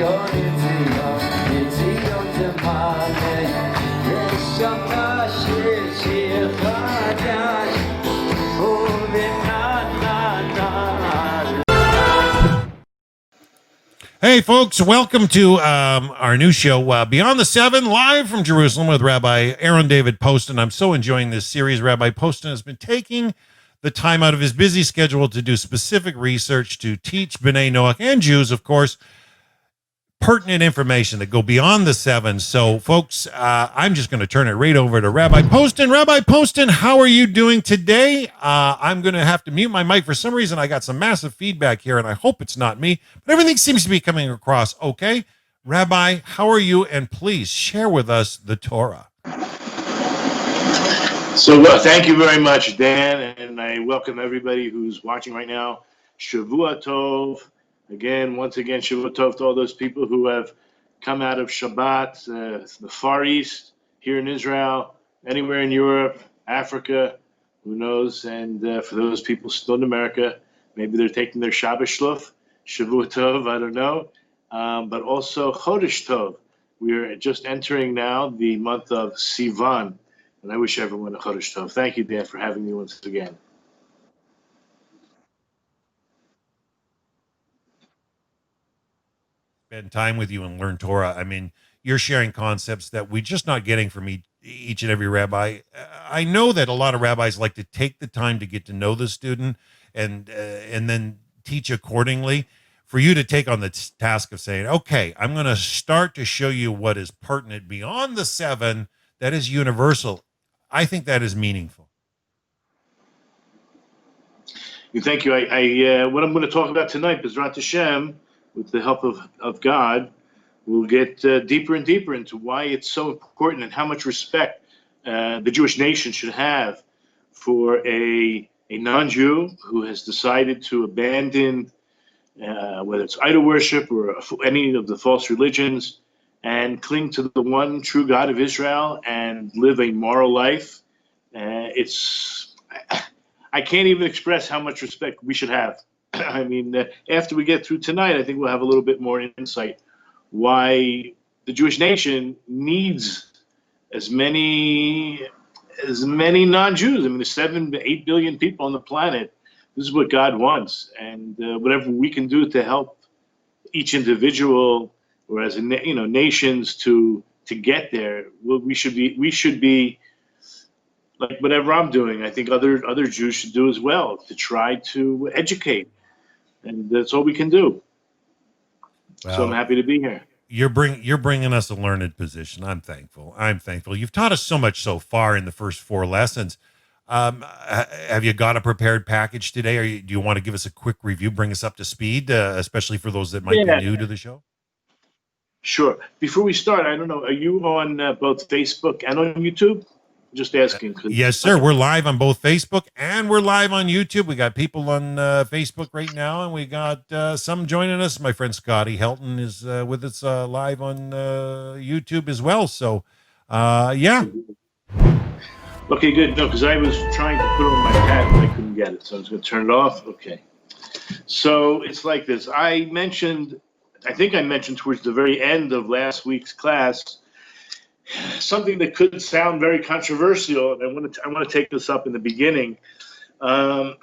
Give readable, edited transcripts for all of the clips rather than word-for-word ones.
Hey, folks, welcome to our new show, Beyond the Seven, live from Jerusalem with Rabbi Aaron David Poston. I'm so enjoying this series. Rabbi Poston has been taking the time out of his busy schedule to do specific research to teach B'nai Noach and Jews, of course, pertinent information that go beyond the seven. So, folks, I'm just going to turn it right over to Rabbi Poston. Rabbi Poston, how are you doing today? I'm going to have to mute my mic. For some reason, I got some massive feedback here, and I hope it's not me, but everything seems to be coming across okay. Rabbi, how are you? And please share with us the Torah. So, thank you very much, Dan, and I welcome everybody who's watching right now. Shavua Tov. Once again, Shavua Tov to all those people who have come out of Shabbat, the Far East, here in Israel, anywhere in Europe, Africa, who knows, and for those people still in America, maybe they're taking their Shabbat Shluf, Shavua Tov, I don't know, but also Chodesh Tov. We are just entering now the month of Sivan, and I wish everyone a Chodesh Tov. Thank you, Dan, for having me once again. Spend time with you and learn Torah. I mean, you're sharing concepts that we're just not getting from each and every rabbi. I know that a lot of rabbis like to take the time to get to know the student and then teach accordingly. For you to take on the task of saying, okay, I'm going to start to show you what is pertinent beyond the seven, that is universal. I think that is meaningful. Thank you. I what I'm going to talk about tonight, B'ezrat Hashem, with the help of God, we'll get deeper and deeper into why it's so important and how much respect the Jewish nation should have for a non-Jew who has decided to abandon, whether it's idol worship or any of the false religions, and cling to the one true God of Israel and live a moral life. I can't even express how much respect we should have. I mean, after we get through tonight, I think we'll have a little bit more insight why the Jewish nation needs as many non-Jews. I mean, there's 7 to 8 billion people on the planet. This is what God wants, and whatever we can do to help each individual or as nations to get there, we should be like whatever I'm doing. I think other Jews should do as well, to try to educate. And that's all we can do. Well, so I'm happy to be here. You're bringing us a learned position. I'm thankful. You've taught us so much so far in the first 4 lessons. Have you got a prepared package today, or do you want to give us a quick review, bring us up to speed, especially for those that might be new to the show? Sure. Before we start, I don't know, are you on both Facebook and on YouTube? Just asking. Yes, sir. We're live on both Facebook and we're live on YouTube. We got people on Facebook right now, and we got some joining us. My friend Scotty Helton is with us live on YouTube as well. So, yeah. Okay, good. No, because I was trying to put it on my pad and I couldn't get it, so I was going to turn it off. Okay. So it's like this. I think I mentioned towards the very end of last week's class something that could sound very controversial, and I want to take this up in the beginning. I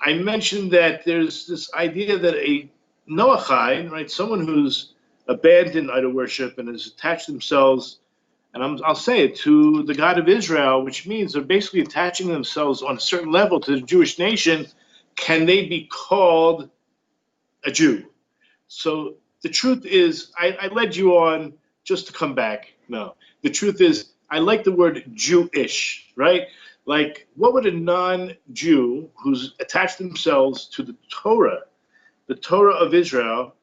mentioned that there's this idea that a Noahide, right, someone who's abandoned idol worship and has attached themselves, and I'll say it, to the God of Israel, which means they're basically attaching themselves on a certain level to the Jewish nation. Can they be called a Jew? So the truth is, I led you on just to come back. No, the truth is, I like the word Jewish, right? Like, what would a non-Jew who's attached themselves to the Torah of Israel,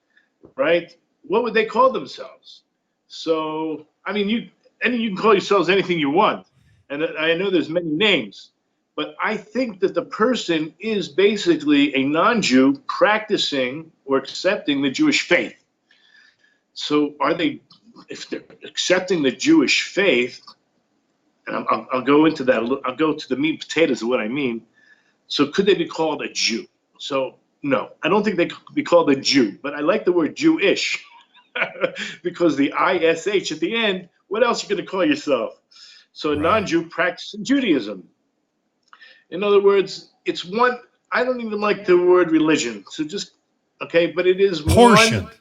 right? What would they call themselves? So, I mean, you can call yourselves anything you want, and I know there's many names, but I think that the person is basically a non-Jew practicing or accepting the Jewish faith. So if they're accepting the Jewish faith, and I'll go into that, I'll go to the meat and potatoes of what I mean. So could they be called a Jew? So No, I don't think they could be called a Jew, but I like the word Jewish because the ISH at the end, what else are you going to call yourself? So a non-Jew practicing Judaism. In other words, it's one, I don't even like the word religion. So just, okay, but it is Portion. one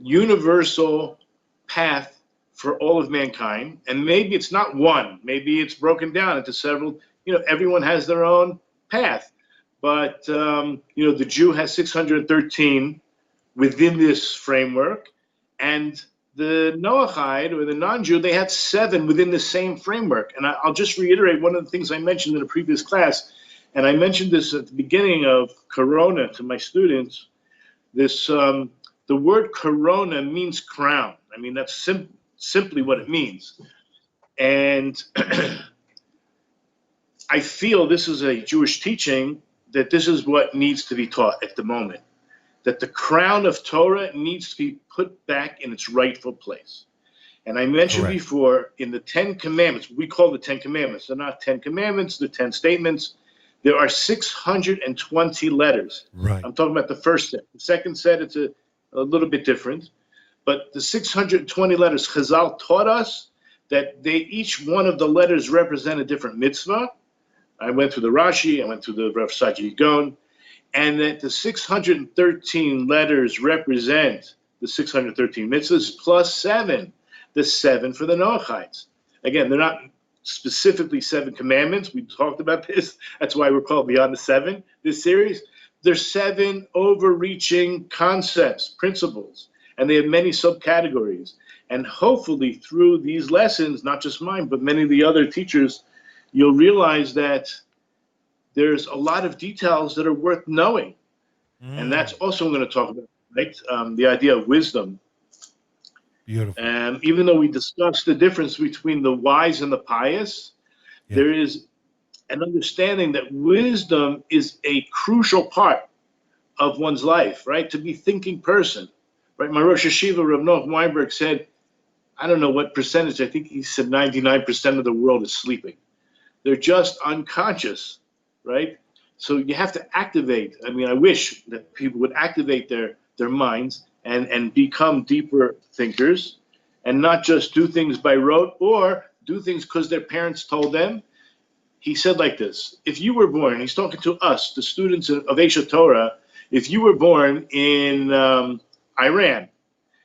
universal path for all of mankind. And maybe it's not one, maybe it's broken down into several, everyone has their own path. But, the Jew has 613 within this framework. And the Noahide, or the non-Jew, they had 7 within the same framework. And I'll just reiterate one of the things I mentioned in a previous class. And I mentioned this at the beginning of Corona to my students. This, the word Corona means crown. I mean, that's simply what it means. And I feel this is a Jewish teaching, that this is what needs to be taught at the moment, that the crown of Torah needs to be put back in its rightful place. And I mentioned before, in the 10 Commandments, we call the 10 Commandments. They're not 10 Commandments, they're 10 statements. There are 620 letters. Right. I'm talking about the first set. The second set, it's a little bit different. But the 620 letters, Chazal taught us that each one of the letters represent a different mitzvah. I went through the Rashi, I went through the Rav Saji Gon, and that the 613 letters represent the 613 mitzvahs plus 7, the 7 for the Noahides. Again, they're not specifically 7 commandments. We talked about this. That's why we're called Beyond the 7, this series. There's 7 overreaching concepts, principles, and they have many subcategories. And hopefully through these lessons, not just mine, but many of the other teachers, you'll realize that there's a lot of details that are worth knowing. And that's also what I'm going to talk about, right? The idea of wisdom. Beautiful. And even though we discussed the difference between the wise and the pious, there is an understanding that wisdom is a crucial part of one's life, right? To be a thinking person, right? My Rosh Hashiva, Rav Noach Weinberg, said, I don't know what percentage, I think he said 99% of the world is sleeping. They're just unconscious, right? So you have to activate. I mean, I wish that people would activate their minds and become deeper thinkers and not just do things by rote or do things because their parents told them. He said like this, if you were born, he's talking to us, the students of Esha Torah, if you were born in Iran,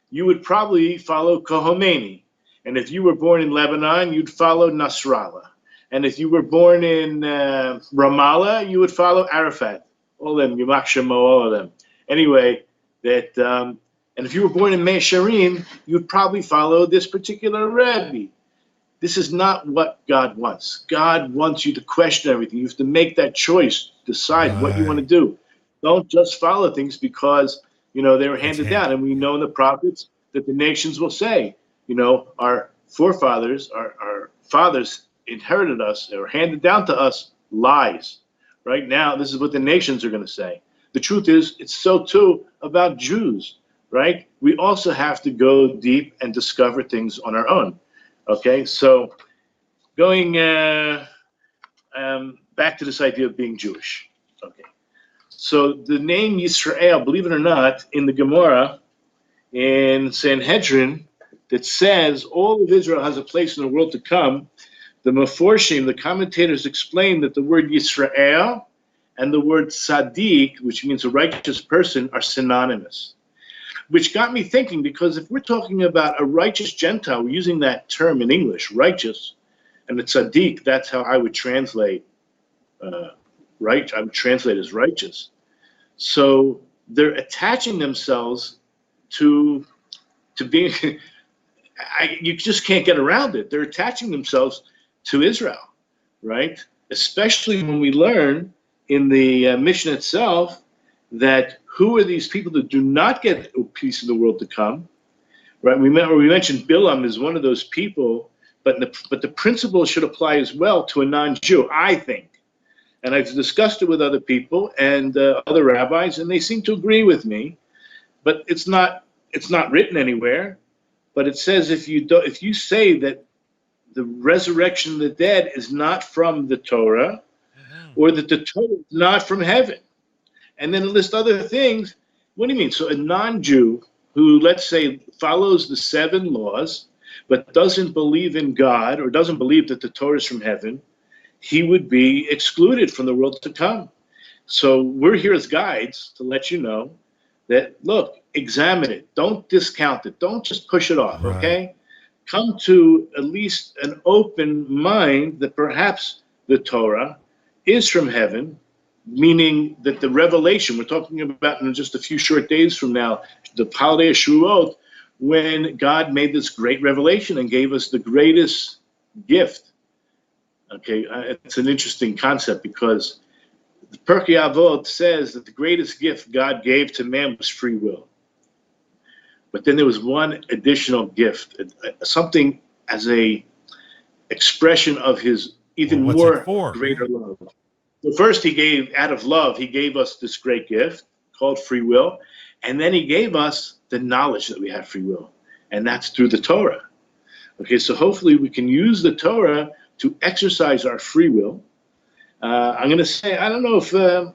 you would probably follow Khomeini. And if you were born in Lebanon, you'd follow Nasrallah. And if you were born in Ramallah, you would follow Arafat. All of them, Yimak Shemo, all of them. Anyway, and if you were born in Mea Shearim, you'd probably follow this particular Rabbi. This is not what God wants. God wants you to question everything. You have to make that choice, decide what you want to do. Don't just follow things because, they were handed down. And we know in the prophets that the nations will say, our forefathers, our fathers inherited us or handed down to us lies. Right now, this is what the nations are going to say. The truth is, it's so too about Jews, right? We also have to go deep and discover things on our own. Okay, so going back to this idea of being Jewish. Okay, so the name Yisrael, believe it or not, in the Gemara, in Sanhedrin, that says all of Israel has a place in the world to come, the Meforshim, the commentators, explain that the word Yisrael and the word Tzaddik, which means a righteous person, are synonymous. Which got me thinking, because if we're talking about a righteous Gentile, we're using that term in English, righteous, and the Tzaddik, that's how I would translate right. I would translate as righteous. So they're attaching themselves to being, you just can't get around it. They're attaching themselves to Israel, right? Especially when we learn in the mission itself that who are these people that do not get a piece of the world to come, right? We mentioned Bilam is one of those people, but the principle should apply as well to a non-Jew, I think. And I've discussed it with other people and other rabbis, and they seem to agree with me. But it's not written anywhere. But it says if you say that the resurrection of the dead is not from the Torah, or that the Torah is not from heaven, And then list other things. What do you mean? So a non-Jew who, let's say, follows the 7 laws, but doesn't believe in God or doesn't believe that the Torah is from heaven, he would be excluded from the world to come. So we're here as guides to let you know that, look, examine it. Don't discount it. Don't just push it off, Right. okay? Come to at least an open mind that perhaps the Torah is from heaven, meaning that the revelation, we're talking about in just a few short days from now, the holiday of Shavuot, when God made this great revelation and gave us the greatest gift. Okay, it's an interesting concept because the Pirkei Avot says that the greatest gift God gave to man was free will. But then there was one additional gift, something as a expression of his even more greater love. So first he gave, out of love, he gave us this great gift called free will. And then he gave us the knowledge that we have free will. And that's through the Torah. Okay, so hopefully we can use the Torah to exercise our free will. I'm going to say, I don't know if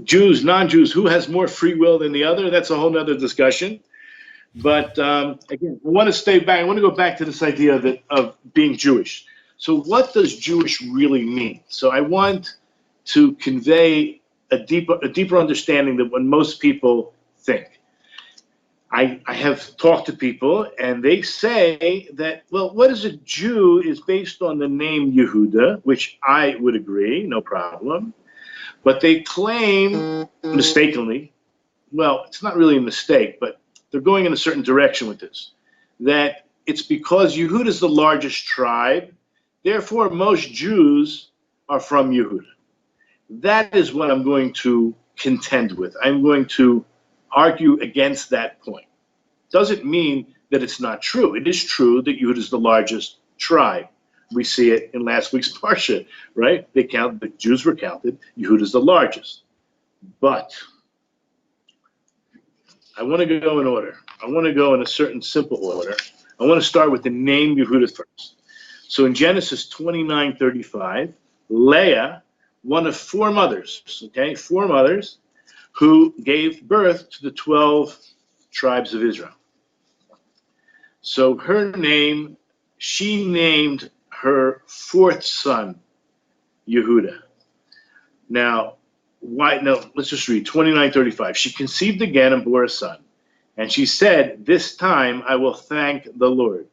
Jews, non-Jews, who has more free will than the other? That's a whole nother discussion. But again, I want to stay back. I want to go back to this idea of being Jewish. So what does Jewish really mean? So I want to convey a deeper understanding than what most people think. I have talked to people, and they say that, well, what is a Jew is based on the name Yehuda, which I would agree, no problem. But they claim, mistakenly, well, it's not really a mistake, but they're going in a certain direction with this, that it's because Yehuda is the largest tribe, therefore most Jews are from Yehuda. That is what I'm going to contend with. I'm going to argue against that point. Doesn't mean that it's not true. It is true that Yehuda is the largest tribe. We see it in last week's Parsha, right? The Jews were counted. Yehuda is the largest. But I want to go in order. I want to go in a certain simple order. I want to start with the name Yehuda first. So in Genesis 29:35, Leah, one of 4 mothers, okay, 4 mothers, who gave birth to the 12 tribes of Israel. So her name, she named her 4th son Yehuda. Now, why? No, let's just read 29:35. She conceived again and bore a son. And she said, "This time I will thank the Lord."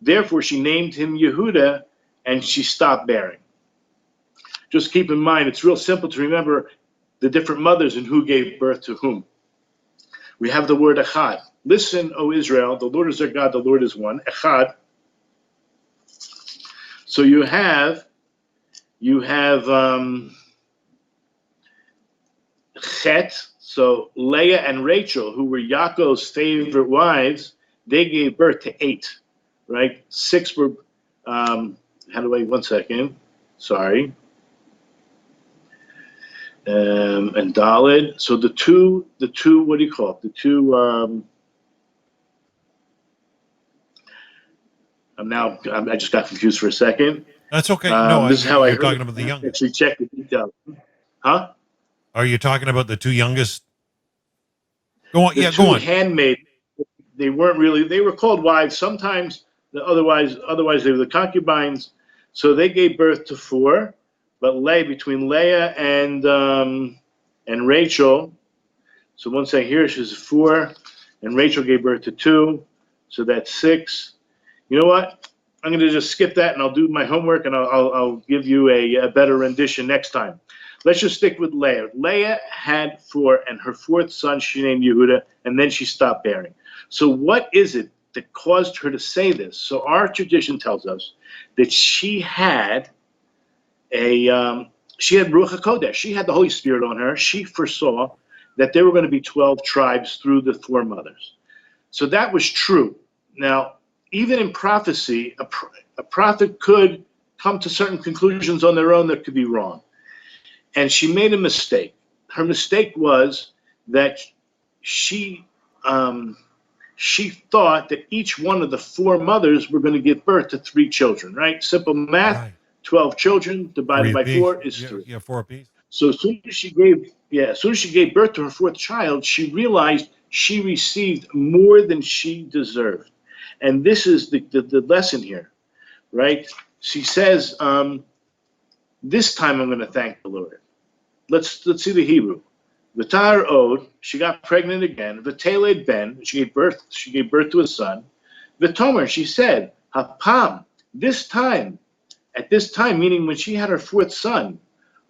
Therefore, she named him Yehuda, and she stopped bearing. Just keep in mind, it's real simple to remember the different mothers and who gave birth to whom. We have the word Echad. Listen, O Israel, the Lord is our God, the Lord is one. Echad. So you have Chet. So Leah and Rachel, who were Yaakov's favorite wives, they gave birth to 8, right? 6 were, one second, sorry. And Dalet. So the two, what do you call it? The two, I just got confused for a second. That's okay. No, this is how you're talking about the youngest. Actually, check the details. Huh? Are you talking about the 2 youngest? Go on. The 2 go on. handmaids. They weren't really. They were called wives. Sometimes, otherwise they were the concubines. So they gave birth to 4. But between Leah and Rachel, so one saying here she's 4, and Rachel gave birth to 2, so that's 6. You know what? I'm going to just skip that, and I'll do my homework, and I'll give you a better rendition next time. Let's just stick with Leah. Leah had 4, and her 4th son she named Yehuda, and then she stopped bearing. So what is it that caused her to say this? So our tradition tells us that she had Ruach HaKodesh. She had the Holy Spirit on her. She foresaw that there were going to be 12 tribes through the 4 mothers. So that was true. Now, even in prophecy, a prophet could come to certain conclusions on their own that could be wrong. And she made a mistake. Her mistake was that she thought that each one of the 4 mothers were going to give birth to 3 children, right? Simple math. Right. 12 children divided by 4 is 3. Yeah, 4 apiece. So as soon as she gave birth to her fourth child, she realized she received more than she deserved. And this is the lesson here, right? She says, this time I'm going to thank the Lord. Let's see the Hebrew. V'tar od, she got pregnant again. V'teled ben, she gave birth to a son. V'tomer, she said, hapam, at this time, meaning when she had her fourth son,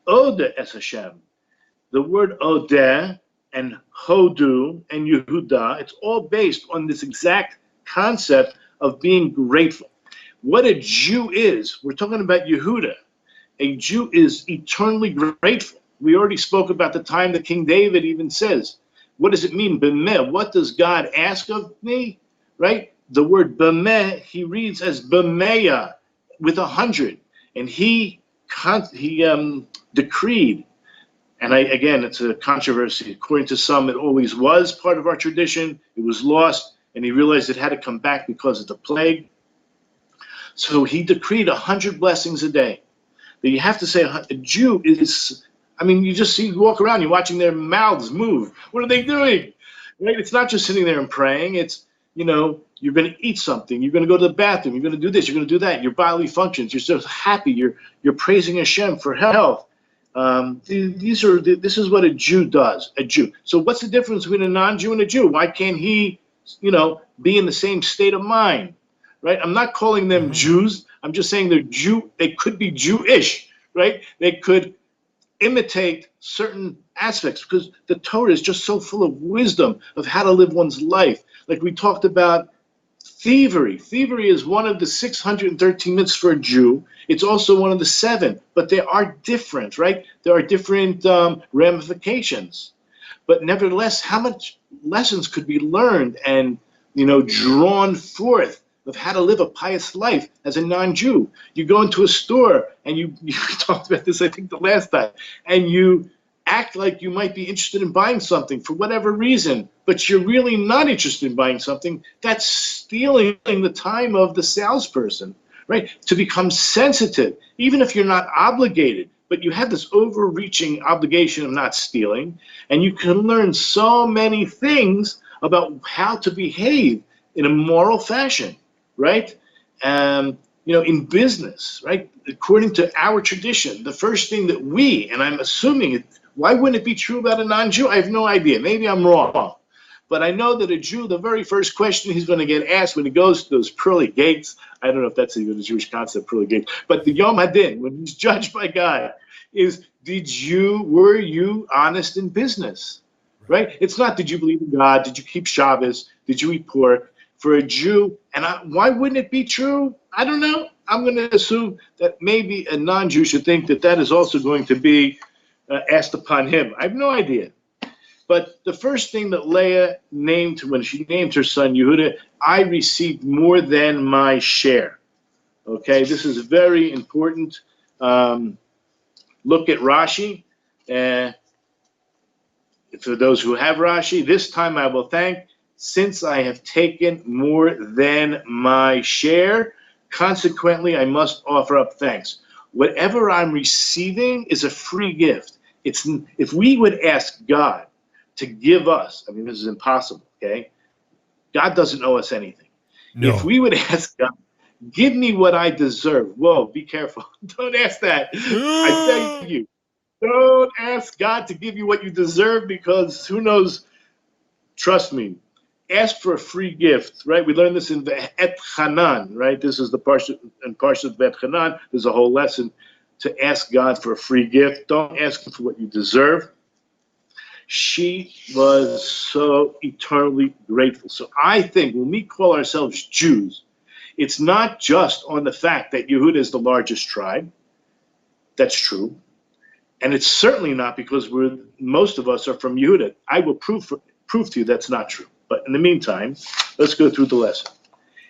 Oda es Hashem. The word Odeh and Hodu and Yehuda, it's all based on this exact concept of being grateful. What a Jew is, we're talking about Yehuda. A Jew is eternally grateful. We already spoke about the time that King David even says, what does it mean, b'meh? What does God ask of me, right? The word b'meh, he reads as b'meya, with 100. And he decreed, and again, it's a controversy. According to some, it always was part of our tradition. It was lost, and he realized it had to come back because of the plague. So he decreed 100 blessings a day. But you have to say, a Jew is, you just walk around, you're watching their mouths move. What are they doing? Right? It's not just sitting there and praying. It's, you're going to eat something. You're going to go to the bathroom. You're going to do this. You're going to do that. Your bodily functions. You're so happy. You're praising Hashem for health. This is what a Jew does. A Jew. So what's the difference between a non-Jew and a Jew? Why can't he, be in the same state of mind? Right? I'm not calling them Jews. I'm just saying they could be Jewish, right? They could imitate certain aspects because the Torah is just so full of wisdom of how to live one's life. Like we talked about thievery. Thievery is one of the 613 mitzvahs for a Jew. It's also one of the 7, but they are different, right? There are different ramifications. But nevertheless, how much lessons could be learned and, drawn forth of how to live a pious life as a non-Jew? You go into a store and you talked about this, I think, the last time, and you act like you might be interested in buying something for whatever reason, but you're really not interested in buying something. That's stealing the time of the salesperson, right? To become sensitive, even if you're not obligated, but you have this overreaching obligation of not stealing, and you can learn so many things about how to behave in a moral fashion, right? In business, right? According to our tradition, the first thing that and I'm assuming why wouldn't it be true about a non-Jew? I have no idea. Maybe I'm wrong. But I know that a Jew, the very first question he's going to get asked when he goes to those pearly gates, I don't know if that's even a Jewish concept, pearly gates, but the Yom Hadin, when he's judged by God, is, were you honest in business? Right? It's not, did you believe in God? Did you keep Shabbos? Did you eat pork? For a Jew, and why wouldn't it be true? I don't know. I'm going to assume that maybe a non-Jew should think that is also going to be asked upon him. I have no idea. But the first thing that Leah named when she named her son Yehuda, I received more than my share. Okay, this is very important. Look at Rashi. For those who have Rashi, this time I will thank, since I have taken more than my share, consequently, I must offer up thanks. Whatever I'm receiving is a free gift. If we would ask God to give us, this is impossible, okay? God doesn't owe us anything. No. If we would ask God, give me what I deserve. Whoa, be careful. Don't ask that. I beg you. Don't ask God to give you what you deserve, because who knows? Trust me. Ask for a free gift, right? We learned this in the Et Hanan, right? This is the Parsha of Et Hanan. There's a whole lesson to ask God for a free gift. Don't ask him for what you deserve. She was so eternally grateful. So I think when we call ourselves Jews, it's not just on the fact that Yehuda is the largest tribe. That's true. And it's certainly not because most of us are from Yehuda. I will prove to you that's not true. But in the meantime, let's go through the lesson.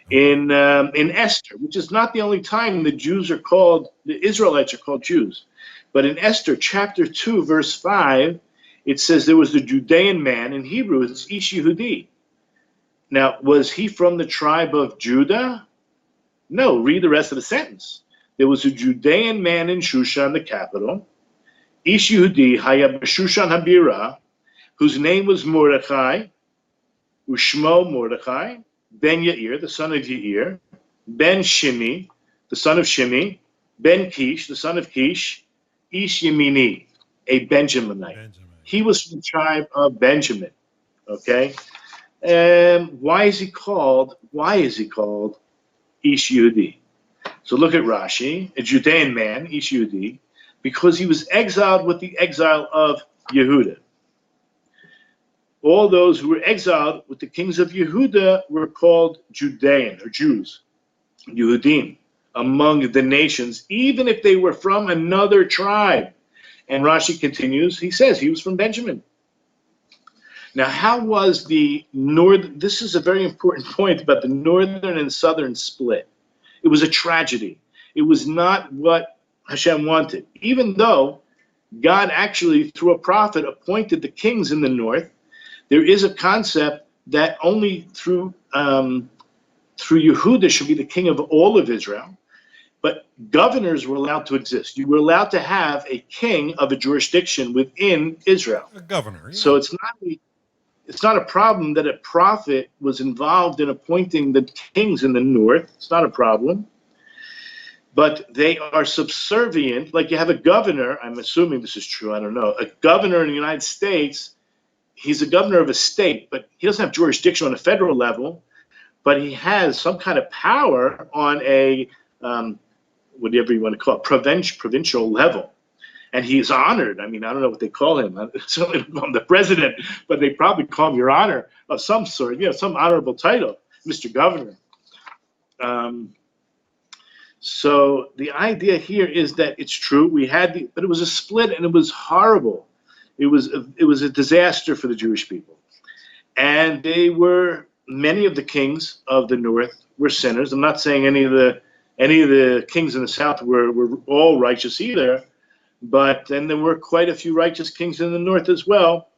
In Esther, which is not the only time the Israelites are called Jews, but in Esther chapter 2, verse 5, it says there was a Judean man. In Hebrew, it's Ish Yehudi. Now, was he from the tribe of Judah? No, read the rest of the sentence. There was a Judean man in Shushan, the capital, Ish Yehudi haya b'Shushan habira, whose name was Mordechai, Ushmo Mordechai, ben Yair, the son of Yair, ben Shimi, the son of Shimi, ben Kish, the son of Kish, Ish Yemini, a Benjaminite. He was from the tribe of Benjamin. Okay, and why is he called Ish Yehudi? So look at Rashi, a Judean man, Ish Yehudi, because he was exiled with the exile of Yehuda. All those who were exiled with the kings of Yehuda were called Judean or Jews, Yehudim, among the nations, even if they were from another tribe. And Rashi continues, he says he was from Benjamin. Now, how was the north? This is a very important point about the northern and southern split. It was a tragedy. It was not what Hashem wanted, even though God actually, through a prophet, appointed the kings in the north. There is a concept that only through Yehuda should be the king of all of Israel, but governors were allowed to exist. You were allowed to have a king of a jurisdiction within Israel. A governor. Yeah. So it's not a problem that a prophet was involved in appointing the kings in the north. It's not a problem. But they are subservient. Like you have a governor, I'm assuming this is true, I don't know. A governor in the United States, he's a governor of a state, but he doesn't have jurisdiction on a federal level, but he has some kind of power on a, whatever you want to call it, provincial level. And he's honored. I mean, I don't know what they call him. Certainly don't call him the president, but they probably call him Your Honor of some sort, some honorable title, Mr. Governor. So the idea here is that it's true. But it was a split, and it was horrible. It was a disaster for the Jewish people. And many of the kings of the north were sinners. I'm not saying any of the kings in the south were all righteous either. But then there were quite a few righteous kings in the north as well.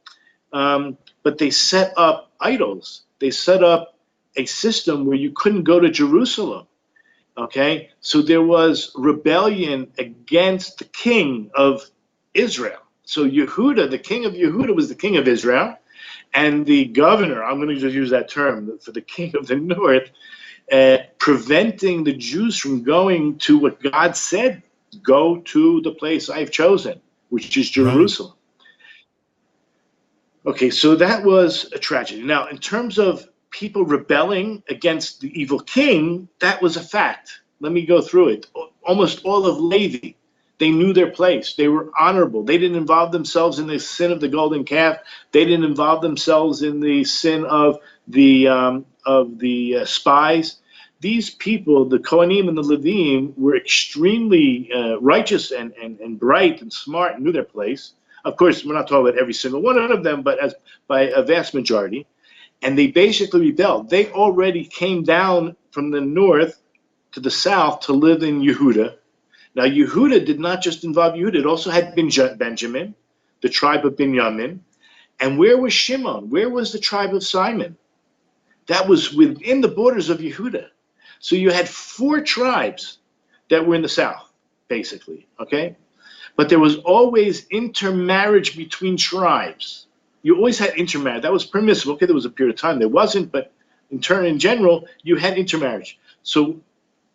But they set up idols. They set up a system where you couldn't go to Jerusalem. Okay? So there was rebellion against the king of Israel. So Yehuda, the king of Yehuda, was the king of Israel. And the governor, I'm going to just use that term, for the king of the north, preventing the Jews from going to what God said, go to the place I've chosen, which is Jerusalem. Right. Okay, so that was a tragedy. Now, in terms of people rebelling against the evil king, that was a fact. Let me go through it. Almost all of Levi, they knew their place. They were honorable. They didn't involve themselves in the sin of the golden calf. They didn't involve themselves in the sin of the spies. These people, the Kohanim and the Levim, were extremely righteous and bright and smart and knew their place. Of course, we're not talking about every single one of them, but by a vast majority. And they basically rebelled. They already came down from the north to the south to live in Yehuda. Now, Yehuda did not just involve Yehuda. It also had Benjamin, the tribe of Binyamin. And where was Shimon? Where was the tribe of Simon? That was within the borders of Yehuda. So you had 4 tribes that were in the south, basically, okay? But there was always intermarriage between tribes. You always had intermarriage. That was permissible. Okay, there was a period of time there wasn't, but in general, you had intermarriage. So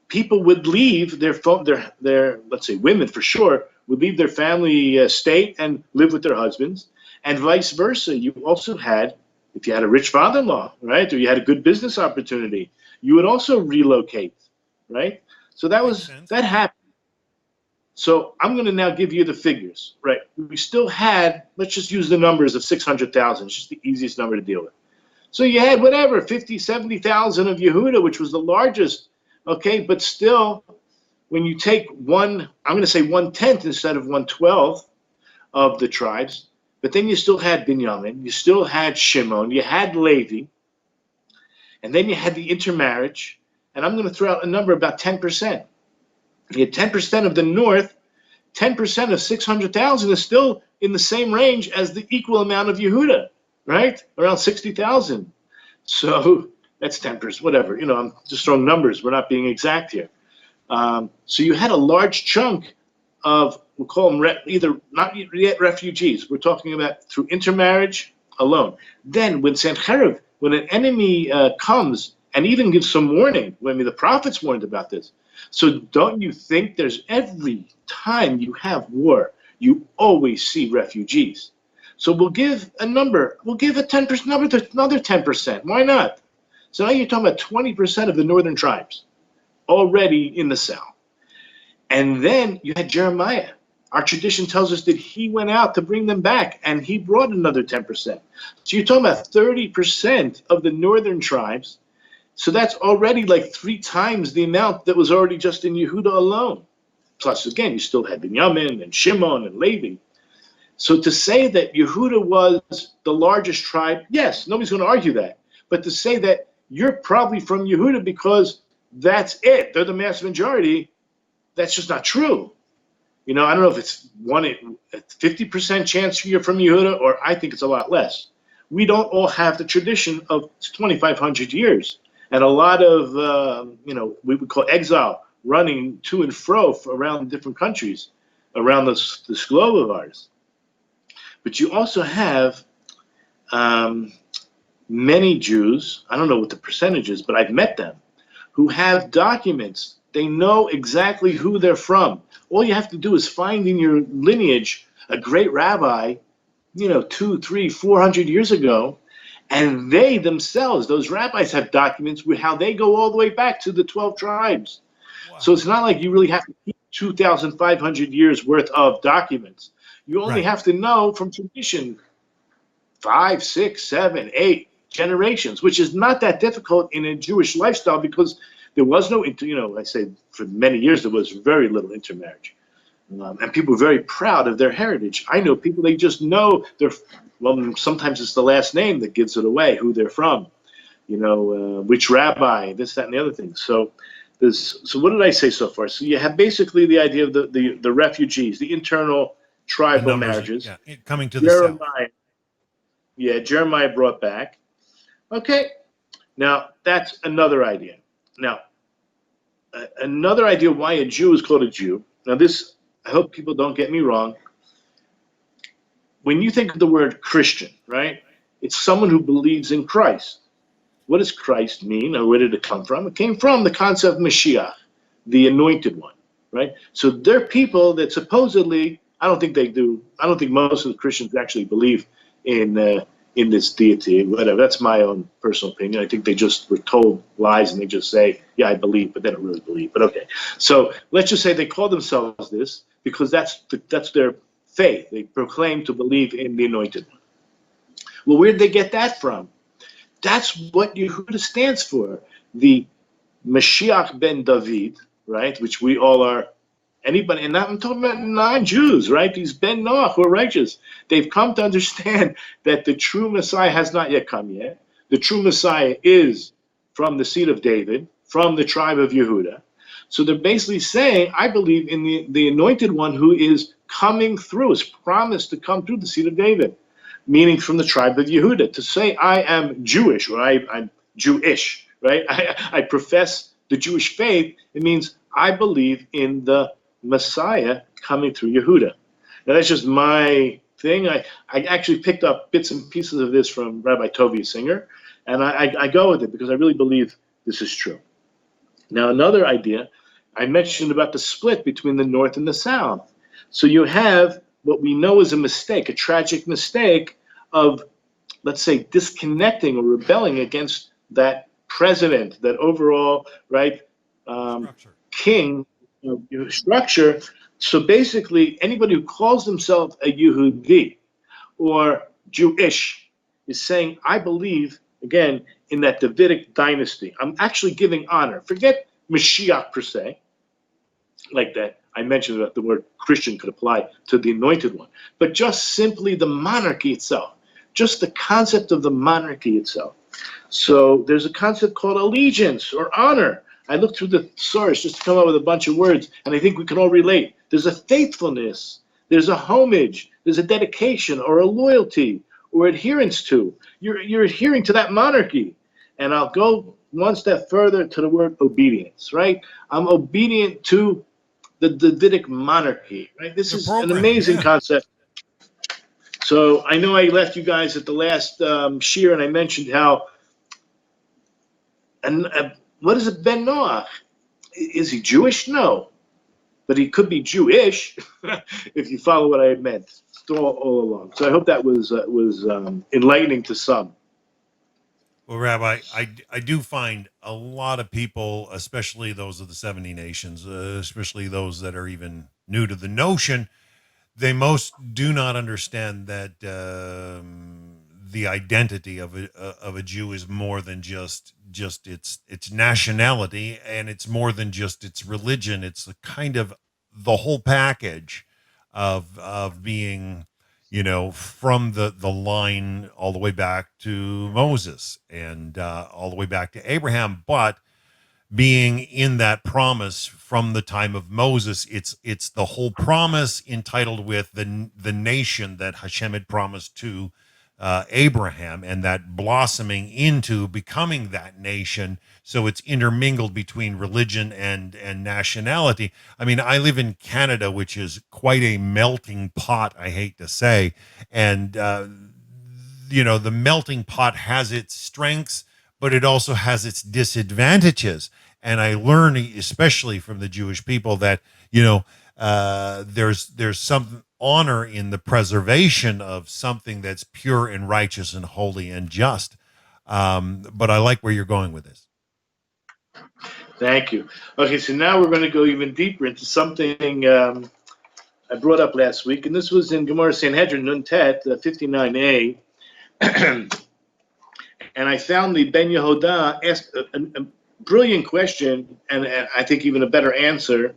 people would leave their let's say women for sure, would leave their family state and live with their husbands, and vice versa. You also had, if you had a rich father-in-law, right, or you had a good business opportunity, you would also relocate, right? So that happened. So I'm going to now give you the figures, right? We still had, let's just use the numbers of 600,000. It's just the easiest number to deal with. So you had whatever, 50, 70,000 of Yehuda, which was the largest, okay? But still, when you take I'm going to say 1/10 instead of 1/12 of the tribes, but then you still had Binyamin, you still had Shimon, you had Levi, and then you had the intermarriage, and I'm going to throw out a number about 10%. You had 10% of the north, 10% of 600,000 is still in the same range as the equal amount of Yehuda, right? Around 60,000. So that's 10%, whatever. I'm just throwing numbers. We're not being exact here. So you had a large chunk of, we'll call them either not yet refugees. We're talking about through intermarriage alone. Then when Sennacherib, when an enemy comes and even gives some warning, I mean, the prophets warned about this. So don't you think there's every time you have war, you always see refugees. So we'll give a number, we'll give a 10% number to another 10%. Why not? So now you're talking about 20% of the northern tribes already in the south. And then you had Jeremiah. Our tradition tells us that he went out to bring them back, and he brought another 10%. So you're talking about 30% of the northern tribes. So that's already like 3 times the amount that was already just in Yehuda alone. Plus, again, you still had Binyamin and Shimon and Levi. So to say that Yehuda was the largest tribe, yes, nobody's going to argue that. But to say that you're probably from Yehuda because that's it, they're the mass majority, that's just not true. You know, I don't know if it's 50% chance you're from Yehuda, or I think it's a lot less. We don't all have the tradition of 2,500 years. And a lot of, we would call exile, running to and fro around different countries, around this globe of ours. But you also have many Jews, I don't know what the percentage is, but I've met them, who have documents. They know exactly who they're from. All you have to do is find in your lineage a great rabbi, 200, 300, 400 years ago, and they themselves, those rabbis, have documents with how they go all the way back to the 12 tribes. Wow. So it's not like you really have to keep 2,500 years worth of documents. You only have to know from tradition 5, 6, 7, 8 generations, which is not that difficult in a Jewish lifestyle because there was no, I say for many years there was very little intermarriage. And people were very proud of their heritage. I know people, they just know sometimes it's the last name that gives it away, who they're from, which rabbi, this, that, and the other thing. So what did I say so far? So you have basically the idea of the refugees, the internal tribal marriages. Yeah, coming to the south. Yeah, Jeremiah brought back. Okay, now that's another idea. Now, another idea why a Jew is called a Jew. Now this, I hope people don't get me wrong. When you think of the word Christian, right, it's someone who believes in Christ. What does Christ mean, or where did it come from? It came from the concept of Mashiach, the anointed one, right? So they're people that supposedly, I don't think they do, I don't think most of the Christians actually believe in this deity, whatever. That's my own personal opinion. I think they just were told lies and they just say, yeah, I believe, but they don't really believe. But okay. So let's just say they call themselves this because that's their faith. They proclaim to believe in the anointed one. Well, where did they get that from? That's what Yehuda stands for. The Mashiach ben Dovid, right? Which we all are. Anybody, and I'm talking about non-Jews, right? These Ben Noach who are righteous. They've come to understand that the true Messiah has not yet come yet. The true Messiah is from the seed of David, from the tribe of Yehuda. So they're basically saying, I believe in the anointed one who is coming through, is promised to come through the seed of David, meaning from the tribe of Yehuda. To say I am Jewish, or I'm Jewish, right? I profess the Jewish faith, it means I believe in the Messiah coming through Yehuda. Now that's just my thing. I actually picked up bits and pieces of this from Rabbi Tovia Singer, and I go with it because I really believe this is true. Now another idea, I mentioned about the split between the north and the south. So you have what we know is a mistake, a tragic mistake of, let's say, disconnecting or rebelling against that president, that overall, right, king, structure. So basically, anybody who calls themselves a Yehudi or Jewish is saying, I believe, again, in that Davidic dynasty. I'm actually giving honor. Forget Mashiach per se, like that. I mentioned that the word Christian could apply to the anointed one, but just simply the monarchy itself, just the concept of the monarchy itself. So there's a concept called allegiance or honor. I looked through the source just to come up with a bunch of words, and I think we can all relate. There's a faithfulness, there's a homage, there's a dedication or a loyalty or adherence to. You're adhering to that monarchy. And I'll go one step further to the word obedience, right? I'm obedient to the Davidic monarchy, right? This The is program, an amazing yeah. concept. So I know I left you guys at the last shir, and I mentioned how, and what is it, Ben Noach? Is he Jewish? No, but he could be Jewish if you follow what I meant all along. So I hope that was enlightening to some. Well, Rabbi, I do find a lot of people, especially those of the 70 nations, especially those that are even new to the notion, they most do not understand that the identity of a Jew is more than just its nationality, and it's more than just its religion. It's a kind of the whole package of being, from the line all the way back to Moses and all the way back to Abraham, but being in that promise from the time of Moses, it's the whole promise entitled with the nation that Hashem had promised to Abraham, and that blossoming into becoming that nation. So it's intermingled between religion and nationality. I mean, I live in Canada, which is quite a melting pot, I hate to say, and the melting pot has its strengths, but it also has its disadvantages. And I learn, especially from the Jewish people, that there's some honor in the preservation of something that's pure and righteous and holy and just. But I like where you're going with this. Thank you. Okay, so now we're going to go even deeper into something I brought up last week, and this was in Gemara Sanhedrin Nuntet 59a. And I found the Ben Yehuda asked a brilliant question, and I think even a better answer,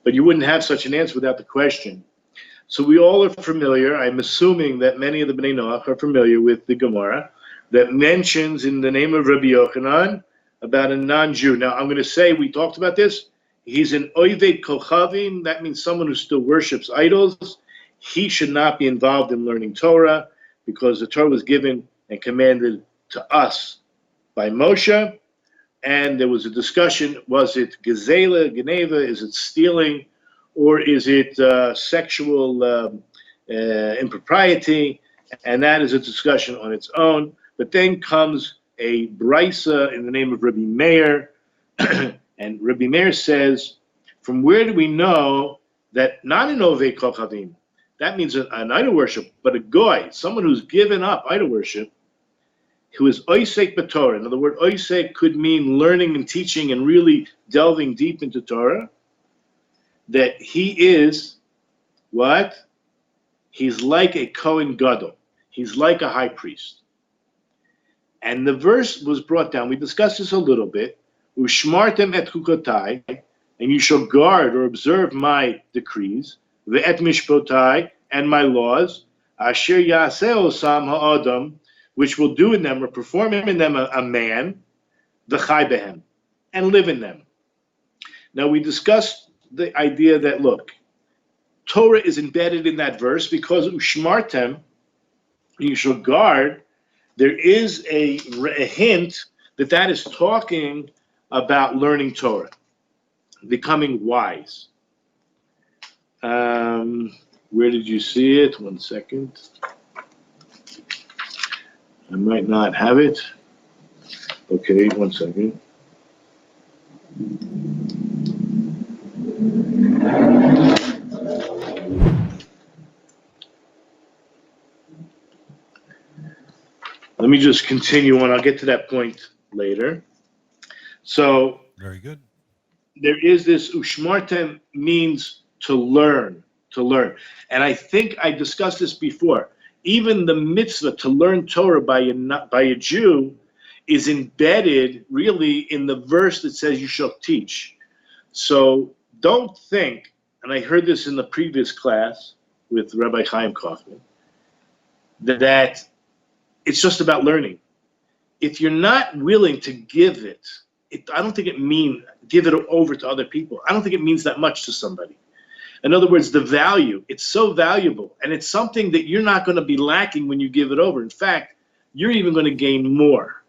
but you wouldn't have such an answer without the question. So we all are familiar, I'm assuming that many of the Bnei Noach are familiar with the Gemara that mentions in the name of Rabbi Yochanan about a non-Jew. Now, I'm going to say, we talked about this, he's an Oived Kochavim, that means someone who still worships idols. He should not be involved in learning Torah, because the Torah was given and commanded to us by Moshe, and there was a discussion, was it Gezela, Geneva, is it stealing, or is it sexual impropriety, and that is a discussion on its own. But then comes a brisa in the name of Rabbi Meir, and Rabbi Meir says, from where do we know that not an Ovei Kochavim, that means an idol worship, but a goy, someone who's given up idol worship, who is oisek b'Torah. In other words, oisek could mean learning and teaching and really delving deep into Torah, that he is what? He's like a Kohen Gadol. He's like a high priest. And the verse was brought down. We discussed this a little bit. Ushmartem et chukotai, and you shall guard or observe my decrees, ve'et mishpotai, and my laws, asher yaseh osam ha'adam, which will do in them or perform in them a man, the chai behem, and live in them. Now we discussed the idea that, look, Torah is embedded in that verse because ushmartem, you shall guard. There is a hint that is talking about learning Torah, becoming wise. Where did you see it? 1 second. I might not have it. Okay, 1 second. Let me just continue on. I'll get to that point later. So, very good. There is this ushmartem means to learn. And I think I discussed this before. Even the mitzvah to learn Torah by a Jew is embedded really in the verse that says you shall teach. So don't think, and I heard this in the previous class with Rabbi Chaim Kaufman, that it's just about learning. If you're not willing to give it, I don't think it means give it over to other people. I don't think it means that much to somebody. In other words, the value, it's so valuable, and it's something that you're not going to be lacking when you give it over. In fact, you're even going to gain more,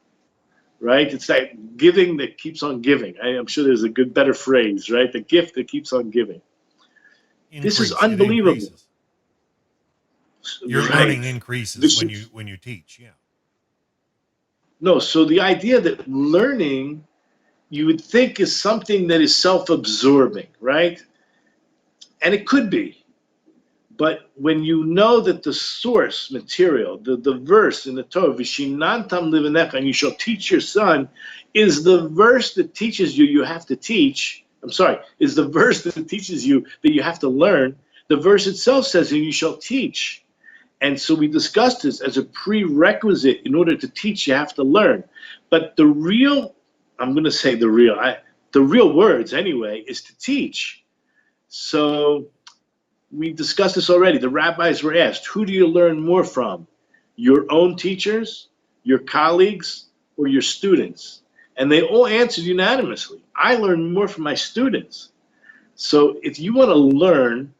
right? It's that giving that keeps on giving. I'm sure there's a better phrase, right? The gift that keeps on giving. This is Increase. It unbelievable. increases. Your Right. learning increases This when you teach. Yeah. No, so the idea that learning, you would think, is something that is self-absorbing, right? And it could be. But when you know that the source material, the verse in the Torah, Vishinantam livanecha, and you shall teach your son, is the verse that teaches you have to teach. I'm sorry, is the verse that teaches you that you have to learn. The verse itself says, and you shall teach. And so we discussed this as a prerequisite. In order to teach, you have to learn. But the real, I'm going to say the real words anyway, is to teach. So we discussed this already. The rabbis were asked, who do you learn more from? Your own teachers, your colleagues, or your students? And they all answered unanimously. I learn more from my students. So if you want to learn,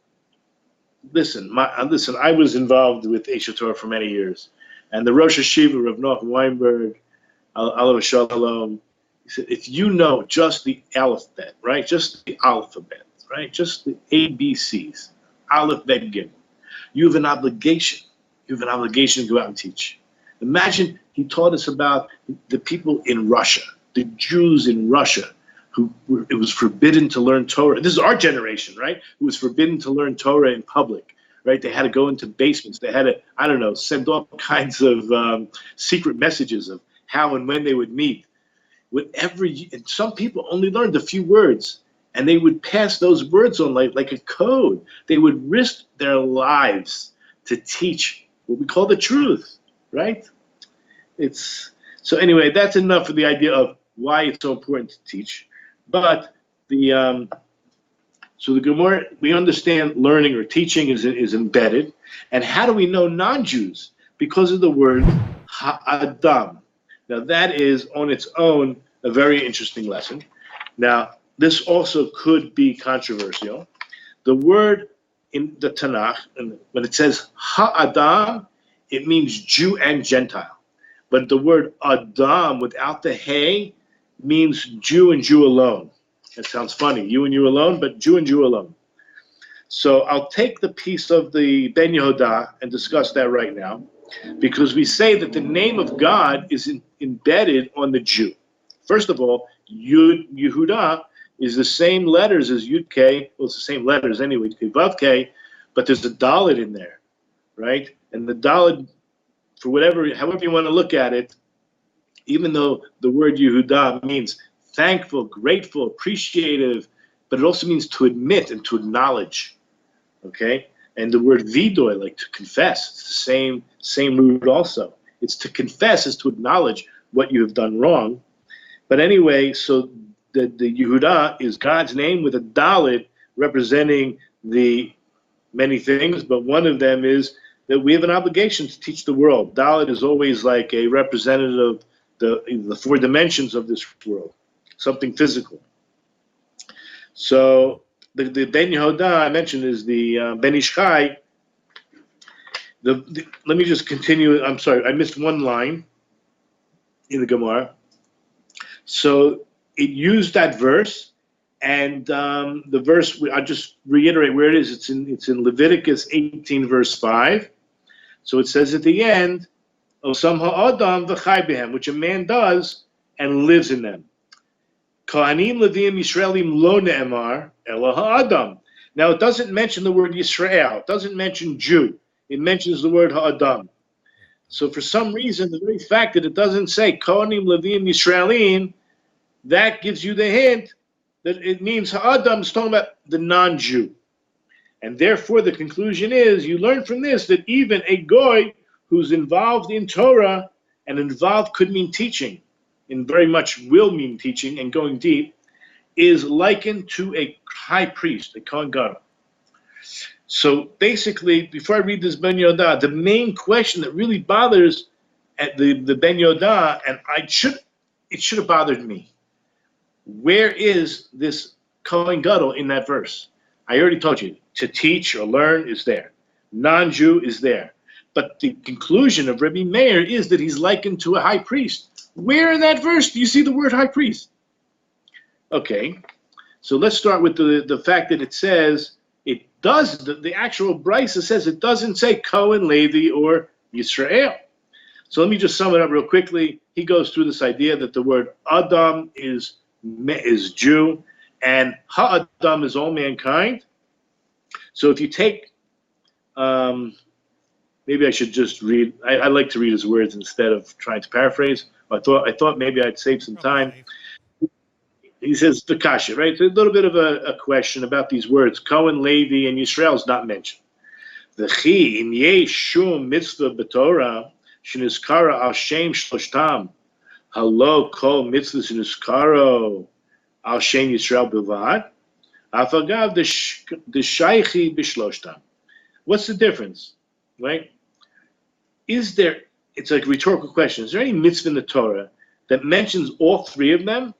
listen, I was involved with Eish Torah for many years. And the Rosh Hashiva of Noah Weinberg, Alav Shalom, he said, if you know just the alphabet, right? Just the alphabet, right? Just the ABCs, Aleph, Bet, Gimel. You have an obligation. You have an obligation to go out and teach. Imagine he taught us about the people in Russia, the Jews in Russia, it was forbidden to learn Torah. This is our generation, right? It was forbidden to learn Torah in public, right? They had to go into basements. They had to, I don't know, send all kinds of secret messages of how and when they would meet. And some people only learned a few words, and they would pass those words on like a code. They would risk their lives to teach what we call the truth, right? So anyway, that's enough for the idea of why it's so important to teach. But the Gemara, we understand learning or teaching is embedded. And how do we know non-Jews? Because of the word ha'adam. Now that is on its own a very interesting lesson. Now this also could be controversial. The word in the Tanakh, when it says ha'adam, it means Jew and Gentile. But the word Adam without the hey means Jew and Jew alone. That sounds funny, you and you alone, but Jew and Jew alone. So I'll take the piece of the Ben Yehuda and discuss that right now, because we say that the name of God is embedded on the Jew. First of all, Yehuda is the same letters as Yud K. Well, it's the same letters anyway, Vav K, but there's a Dalet in there, right? And the Dalet, for however you want to look at it, even though the word Yehuda means thankful, grateful, appreciative, but it also means to admit and to acknowledge, okay? And the word vidoy, like to confess, it's the same root also. It's to confess is to acknowledge what you have done wrong. But anyway, so the Yehuda is God's name with a Dalet representing the many things, but one of them is that we have an obligation to teach the world. Dalet is always like a representative of the four dimensions of this world, something physical. So the Ben Yehuda I mentioned is the Ben Ish Chai. Let me just continue. I'm sorry, I missed one line in the Gemara. So it used that verse, and the verse, I'll just reiterate where it is. It's in Leviticus 18, verse 5. So it says at the end, Osam ha'adam v'chai behem, which a man does and lives in them. Kohanim Leviim Yisraelim lo ne'emar ela ha'adam. Now it doesn't mention the word Yisrael. It doesn't mention Jew. It mentions the word ha'adam. So for some reason, the very fact that it doesn't say Kohanim Leviim Yisraelim, that gives you the hint that it means ha'adam is talking about the non-Jew. And therefore the conclusion is, you learn from this that even a goy who's involved in Torah, and involved could mean teaching, and very much will mean teaching and going deep, is likened to a high priest, a Kohen Gadol. So basically, before I read this Ben Yehuda, the main question that really bothers at the Ben Yehuda, and it should have bothered me. Where is this Kohen Gadol in that verse? I already told you, to teach or learn is there. Non-Jew is there. But the conclusion of Rabbi Meir is that he's likened to a high priest. Where in that verse do you see the word high priest? Okay, so let's start with the fact that it says it does, the actual Brisa says it doesn't say Cohen, Levi, or Yisrael. So let me just sum it up real quickly. He goes through this idea that the word Adam is Jew, and Ha-Adam is all mankind. So if you take, maybe I should just read, I like to read his words instead of trying to paraphrase. I thought maybe I'd save some time. He says the kasha, right? It's a little bit of a question about these words. Cohen, Levi, and Yisrael is not mentioned. The chi in yesh shum mitzvah b'Torah sheniskara al shem shloshtam halo kol mitzvah sheniskaro al shem Yisrael bilvad afagav the shaychi b'shloshtam. What's the difference, right? Is there? It's like a rhetorical question. Is there any mitzvah in the Torah that mentions all three of them?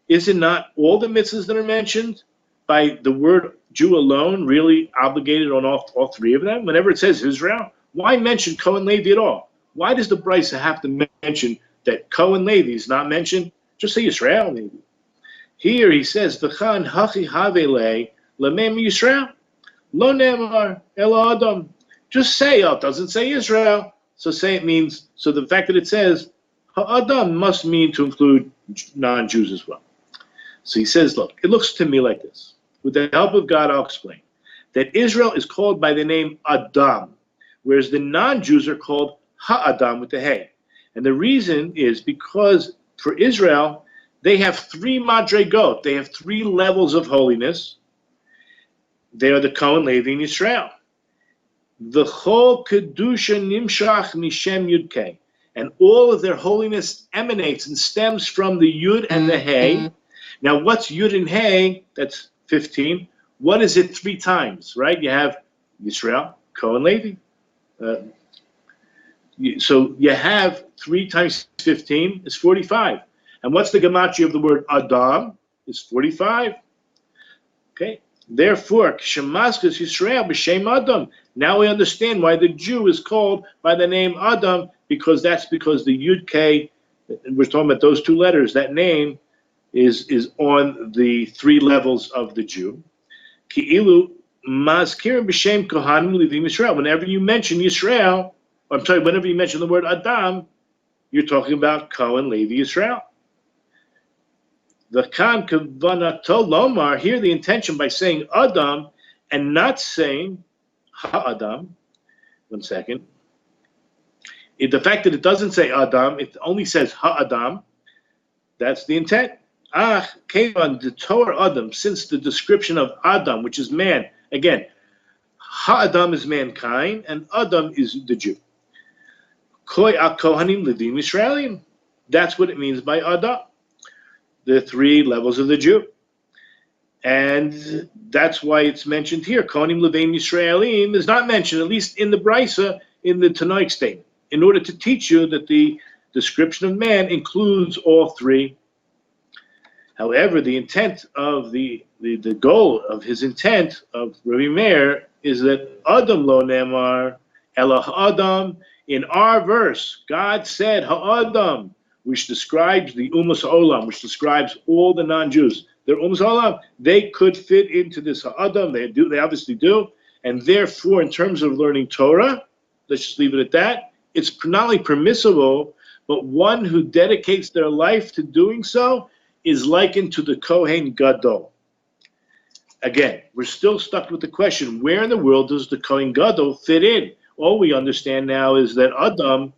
Is it not all the mitzvahs that are mentioned by the word Jew alone really obligated on all three of them? Whenever it says Israel, why mention Cohen Levi at all? Why does the Brisa have to mention that Cohen Levi is not mentioned? Just say Israel, maybe. Here he says, V'chan hachi havele lemem Yisrael lo nemar ela Adam. Just say, it doesn't say Israel. So say it means, so the fact that it says Ha'adam must mean to include non-Jews as well. So he says, look, it looks to me like this. With the help of God, I'll explain. That Israel is called by the name Adam, whereas the non-Jews are called Ha'adam with the Hey. And the reason is because for Israel, they have three madregot. They have three levels of holiness. They are the Cohen, Levi, and Yisrael. The Chol Kedusha Nimshach Mishem Yudke. And all of their holiness emanates and stems from the Yud and the Hey. Now, what's Yud and Hey? That's 15. What is it three times, right? You have Yisrael, Cohen, Levi. So you have 3 times 15 is 45. And what's the gematria of the word Adam? Is 45. Okay. Therefore, Shemaskas Yisrael b'Shem Adam. Now we understand why the Jew is called by the name Adam, because that's because the Yud K, we're talking about those two letters, that name is on the 3 levels of the Jew. Ki'ilu mazkirim b'Shem Kohanim Levim Yisrael. Whenever you mention Yisrael, whenever you mention the word Adam, you're talking about Cohen, Levi, Yisrael. The kan kavanato lomar, here the intention by saying Adam and not saying Ha-Adam. 1 second. The fact that it doesn't say Adam, it only says Ha-Adam, that's the intent. Kevan the Torah Adam, since the description of Adam, which is man, again, Ha-Adam is mankind and Adam is the Jew. Koi Kohanim Levim Yisraelim. That's what it means by Adam. The 3 levels of the Jew. And that's why it's mentioned here. Kohanim Levim Yisraelim is not mentioned, at least in the Brisa, in the Tanaic statement, in order to teach you that the description of man includes all 3. However, the intent of the goal of his intent of Rabbi Meir is that Adam lo nemar ela Adam. In our verse, God said Ha'adam, which describes the Umas Olam, which describes all the non-Jews. They're Umas Olam. They could fit into this Ha'adam. They obviously do. And therefore, in terms of learning Torah, let's just leave it at that. It's not only permissible, but one who dedicates their life to doing so is likened to the Kohen Gadol. Again, we're still stuck with the question, where in the world does the Kohen Gadol fit in? All we understand now is that Adam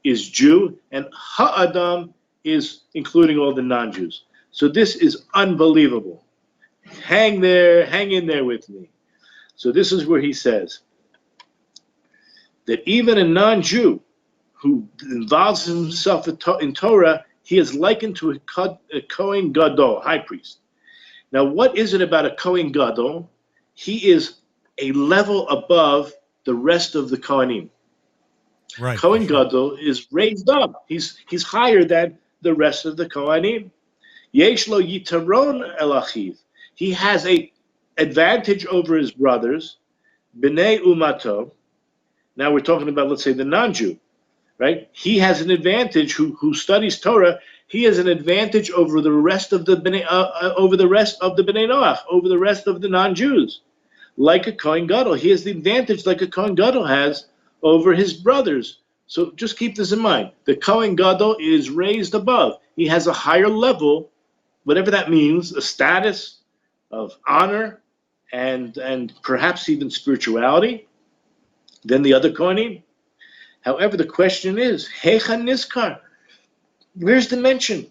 is Jew and Ha-Adam is including all the non-Jews. So this is unbelievable. Hang in there with me. So this is where he says that even a non-Jew who involves himself in Torah, he is likened to a Kohen Gadol, high priest. Now, what is it about a Kohen Gadol? He is a level above the rest of the Kohanim. Right. Kohen Gadol is raised up. He's higher than the rest of the Kohanim. Yesh lo yitaron el achiv. He has a advantage over his brothers. B'nei umato. Now we're talking about, let's say, the non-Jew, right? He has an advantage. Who studies Torah? He has an advantage over the rest of the B'nei Noach, over the rest of the non-Jews. like a Kohen Gadol. He has the advantage like a Kohen Gadol has over his brothers. So just keep this in mind. The Kohen Gadol is raised above. He has a higher level, whatever that means, a status of honor and perhaps even spirituality than the other Kohanim. However, the question is, Hecha Niskar, where's the mention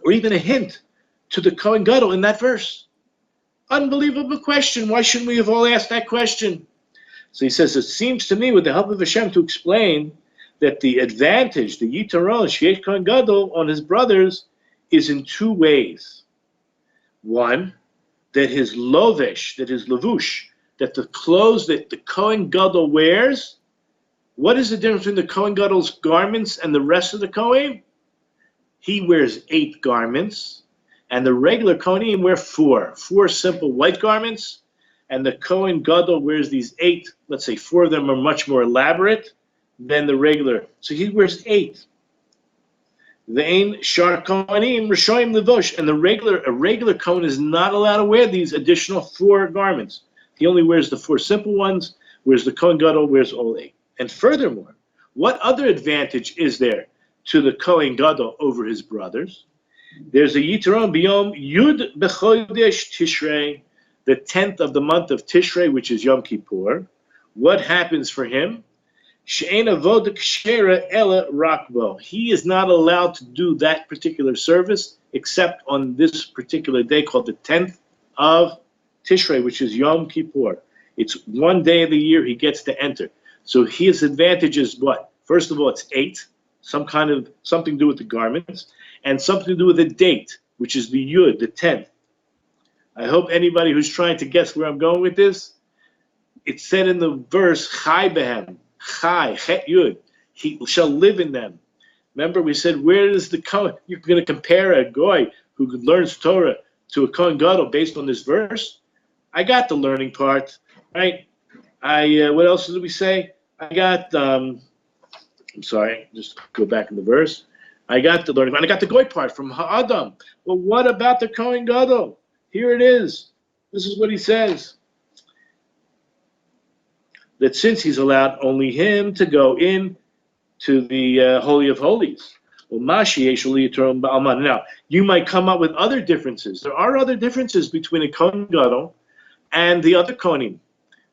or even a hint to the Kohen Gadol in that verse? Unbelievable question. Why shouldn't we have all asked that question? So he says, it seems to me, with the help of Hashem, to explain that the advantage, the Yitron, Sheikh Kohen Gadol on his brothers is in two ways. One, that his lovesh, that his lavush, that the clothes that the Kohen Gadol wears, what is the difference between the Kohen Gadol's garments and the rest of the Kohen? He wears 8 garments, and the regular Kohanim wear 4 simple white garments, and the Kohen Gadol wears these 8, let's say 4 of them are much more elaborate than the regular. So he wears 8. The Ein Shar Kohanim Rishoyim Levosh, and a regular Kohen is not allowed to wear these additional 4 garments. He only wears the 4 simple ones, whereas the Kohen Gadol wears all 8. And furthermore, what other advantage is there to the Kohen Gadol over his brothers? There's a Yitron B'Yom Yud B'Chodesh Tishrei, the 10th of the month of Tishrei, which is Yom Kippur. What happens for him? She'ein avoda kshera ela rakbo. He is not allowed to do that particular service except on this particular day called the 10th of Tishrei, which is Yom Kippur. It's one day of the year he gets to enter. So his advantage is what? First of all, it's 8, something to do with the garments, and something to do with the date, which is the Yud, the 10th. I hope anybody who's trying to guess where I'm going with this, it's said in the verse, Chai behem, Chai, Chet Yud, he shall live in them. Remember we said, where is the Kohen? You're going to compare a goy who learns Torah to a Kohen Gadol based on this verse? I got the learning part, right? What else did we say? I got, I'm sorry, just go back in the verse. I got the learning part. I got the goy part from Ha'adam. Well, what about the Kohen Gadol? Here it is. This is what he says. That since he's allowed only him to go in to the Holy of Holies. Well, now, you might come up with other differences. There are other differences between a Kohen Gadol and the other Kohanim,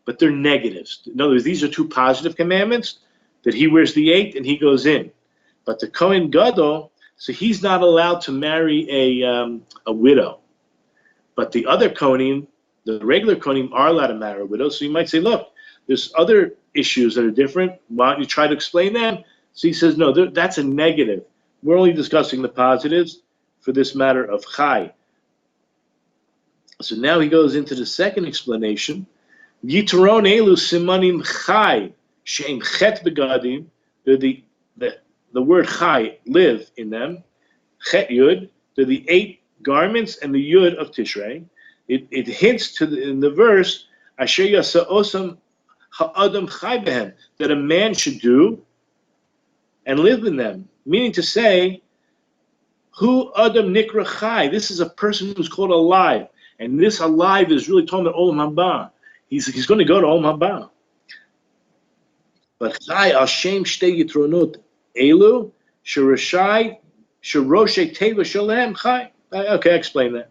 but they're negatives. In other words, these are 2 positive commandments, that he wears the 8 and he goes in. But the Kohen Gadol, so he's not allowed to marry a widow. But the other Kohanim, the regular Kohanim, are allowed to marry a widow. So you might say, look, there's other issues that are different. Why don't you try to explain them? So he says, no, that's a negative. We're only discussing the positives for this matter of Chai. So now he goes into the second explanation. Yitron elu simanim Chai, she'im chet begadim. The word Chai, live in them. Chet Yud, they're the 8 garments and the Yud of Tishrei. It hints to in the verse, Asher yasa osam ha'adam chai behem, that a man should do and live in them. Meaning to say, who adam nikra chai? This is a person who's called alive. And this alive is really talking about Olam Haba. He's going to go to Olam Haba. But chai al shem shtei yitronot elu shirashai shiroshe teva shalem chai. Okay, I explain that.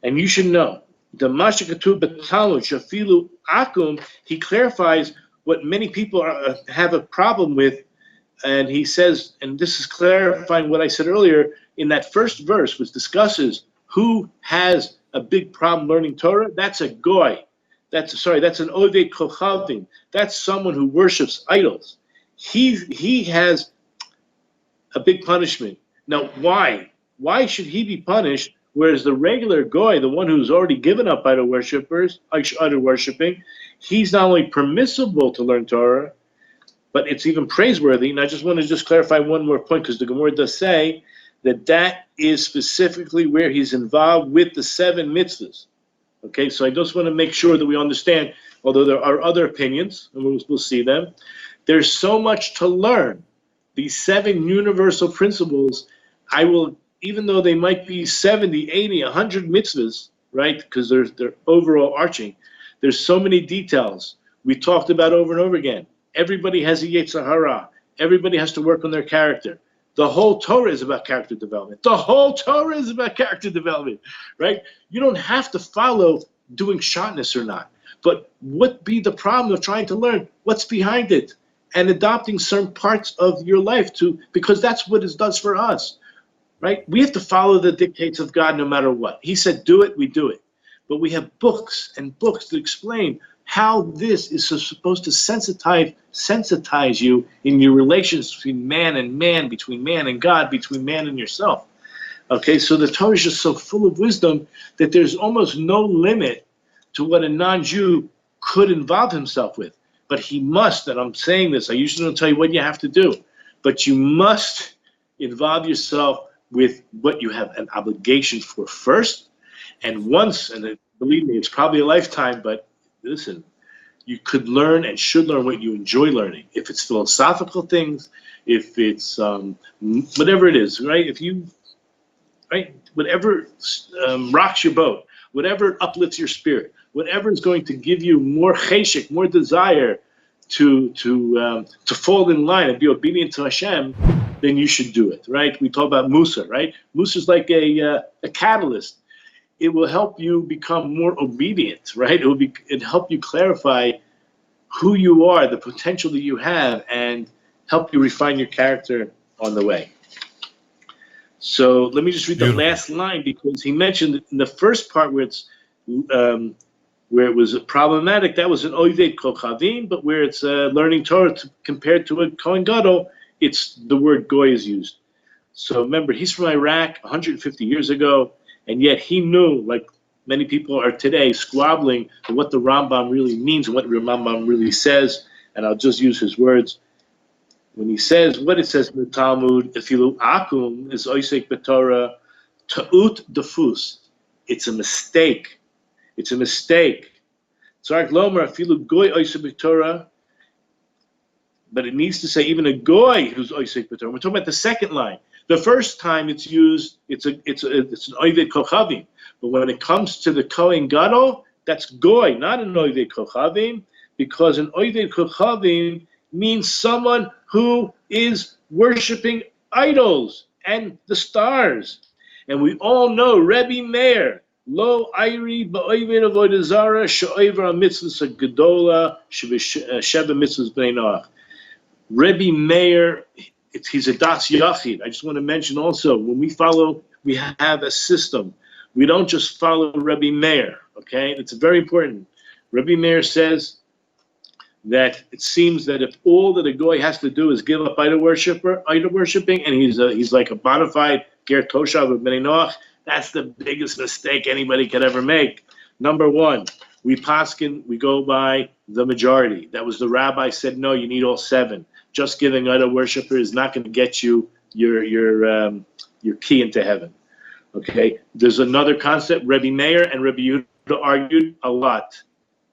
And you should know, the Mashakatu Batalun Shafilu Akum, he clarifies what many people have a problem with, and he says, and this is clarifying what I said earlier, in that first verse, which discusses who has a big problem learning Torah, that's a goy. That's an Oved Kochavim. That's someone who worships idols. He has a big punishment. Now, why? Why should he be punished, whereas the regular goy, the one who's already given up idol worshiping, he's not only permissible to learn Torah, but it's even praiseworthy. And I just want to clarify one more point, because the Gemara does say that is specifically where he's involved with the 7 mitzvahs. Okay, so I just want to make sure that we understand, although there are other opinions, and we'll see them, there's so much to learn. These 7 universal principles, even though they might be 70, 80, 100 mitzvahs, right? Because they're overall arching. There's so many details we talked about over and over again. Everybody has a Yetzer Hara. Everybody has to work on their character. The whole Torah is about character development. The whole Torah is about character development, right? You don't have to follow doing shotness or not. But what be the problem of trying to learn? What's behind it? And adopting certain parts of your life because that's what it does for us, right? We have to follow the dictates of God no matter what. He said, do it, we do it. But we have books and books to explain how this is supposed to sensitize you in your relations between man, between man and God, between man and yourself. Okay, so the Torah is just so full of wisdom that there's almost no limit to what a non-Jew could involve himself with. But he must, and I'm saying this, I usually don't tell you what you have to do, but you must involve yourself with what you have an obligation for first. And once, and believe me, it's probably a lifetime, but listen, you could learn and should learn what you enjoy learning. If it's philosophical things, if it's whatever it is, right? Whatever rocks your boat, whatever uplifts your spirit, whatever is going to give you more cheshek, more desire to fall in line and be obedient to Hashem, then you should do it, right? We talk about Musa, right? Musa is like a catalyst. It will help you become more obedient, right? It'll help you clarify who you are, the potential that you have, and help you refine your character on the way. So let me just read the last line, because he mentioned in the first part where it was problematic, that was an Oived Kochavim, but where it's learning Torah compared to a Kohen Gadol, it's the word Goy is used. So remember, he's from Iraq 150 years ago. And yet he knew, like many people are today, squabbling what the Rambam really means and what the Rambam really says. And I'll just use his words. When he says what it says in the Talmud, Efilu akum is oisek b'Torah, ta'ut defus. It's a mistake. It's a mistake. Tzarek lomer efilu goy oisek b'Torah, but it needs to say even a goy who's oisek b'Torah. We're talking about the second line. The first time it's used, it's an Oived Kochavim. But when it comes to the Kohen Gadol, that's Goy, not an Oived Kochavim, because an Oived Kochavim means someone who is worshiping idols and the stars. And we all know Rebbe Meir, Lo Ayri Ba'Oived Avodah Zarah She'over HaMitzvahs HaGedola Sheba Mitzvahs Bnei Noach. Rebbe Meir, he's a Das Yachid. I just want to mention also, when we have a system. We don't just follow Rabbi Meir, okay? It's very important. Rabbi Meir says that it seems that if all that a goy has to do is give up idol worshiping, and he's like a bona fide ger toshav of Bnei Noach, that's the biggest mistake anybody could ever make. Number one, we go by the majority. That was the rabbi said, no, you need all seven. Just giving idol worshiper is not going to get you your key into heaven. Okay. There's another concept. Rebbe Meir and Rebbe Yehuda argued a lot,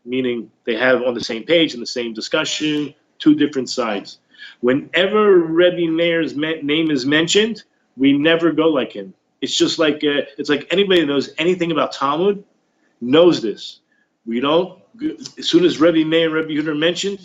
meaning they have on the same page in the same discussion, two different sides. Whenever Rebbe Meir's name is mentioned, we never go like him. It's just like it's like anybody that knows anything about Talmud knows this. We don't. As soon as Rebbe Meir and Rebbe Yehuda are mentioned,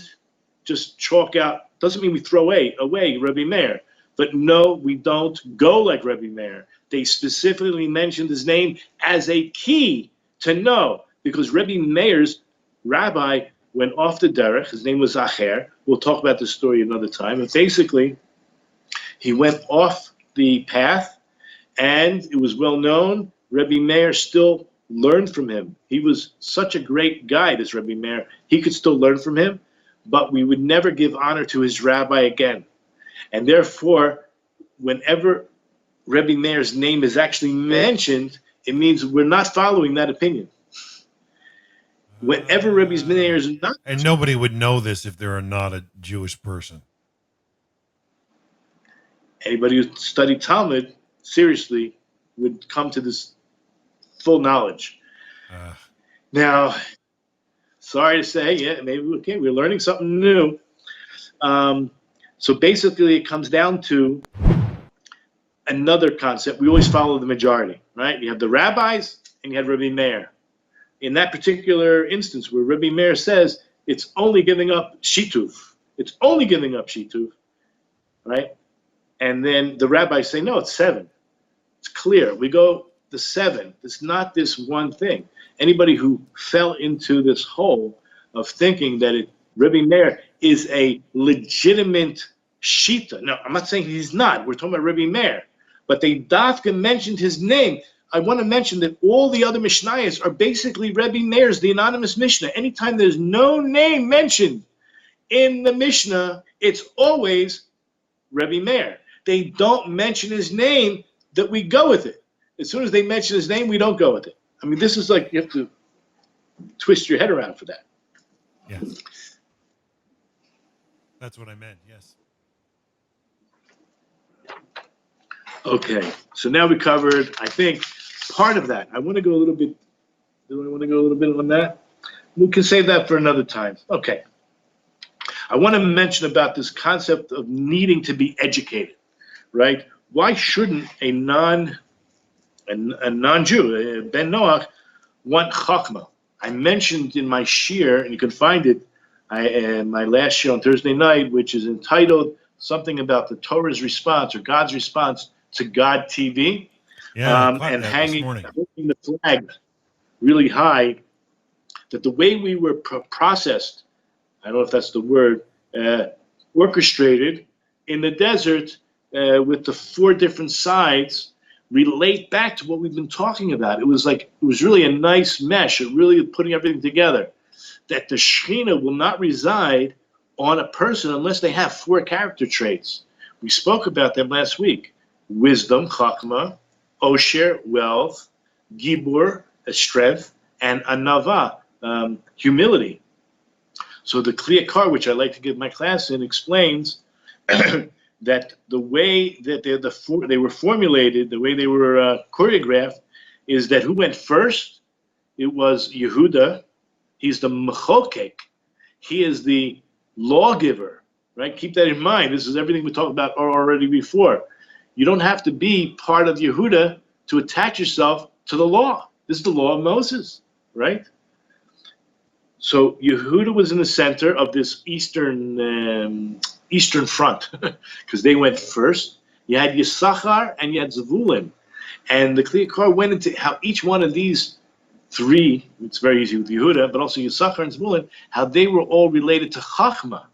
just chalk out. Doesn't mean we throw away Rebbe Meir, but no, we don't go like Rebbe Meir. They specifically mentioned his name as a key to know, because Rebbe Meir's rabbi went off the derech. His name was Acher. We'll talk about this story another time. And basically, he went off the path, and it was well known. Rebbe Meir still learned from him. He was such a great guy, this Rebbe Meir. He could still learn from him, but we would never give honor to his rabbi again. And therefore, whenever Rebbe Meir's name is actually mentioned, it means we're not following that opinion. Whenever Rebbe Meir is not... And nobody would know this if they're not a Jewish person. Anybody who studied Talmud, seriously, would come to this full knowledge. Now, sorry to say, yeah, maybe we're learning something new. So basically, it comes down to another concept. We always follow the majority, right? You have the rabbis, and you had Rabbi Meir. In that particular instance where Rabbi Meir says it's only giving up shituf, it's only giving up shituf, right? And then the rabbis say, no, it's 7. It's clear. We go the 7. It's not this one thing. Anybody who fell into this hole of thinking that Rabbi Meir is a legitimate shita. No, I'm not saying he's not. We're talking about Rabbi Meir. But they dafka mentioned his name. I want to mention that all the other Mishnayos are basically Rabbi Meir's, the anonymous Mishnah. Anytime there's no name mentioned in the Mishnah, it's always Rabbi Meir. They don't mention his name, that we go with it. As soon as they mention his name, we don't go with it. I mean, this is like, you have to twist your head around for that. Yeah. That's what I meant, yes. Okay, so now we covered, I think, part of that. I want to go a little bit, do I want to go a little bit on that? We can save that for another time. Okay. I want to mention about this concept of needing to be educated, right? Why shouldn't a non-Jew, Ben Noach, want chachma? I mentioned in my shir, and you can find it, my last shir on Thursday night, which is entitled something about the Torah's response or God's response to God TV, and hanging the flag really high, that the way we were processed, I don't know if that's the word, orchestrated in the desert with the 4 different sides relate back to what we've been talking about. It was really a nice mesh. It really putting everything together. That the Shekhinah will not reside on a person unless they have 4 character traits. We spoke about them last week. Wisdom, chachma, osher, wealth, gibur, strength, and anava, humility. So the Kliya Kar, which I like to give my class in, explains that the way that they were formulated, the way they were choreographed, is that who went first? It was Yehuda. He's the mechokek. He is the lawgiver, right? Keep that in mind. This is everything we talked about already before. You don't have to be part of Yehuda to attach yourself to the law. This is the law of Moses, right? So Yehuda was in the center of this eastern front because they went first. You had Yisachar and you had Zevulun. And the Kliya Kar went into how each one of these 3, it's very easy with Yehuda, but also Yisachar and Zevulun, how they were all related to Chachma.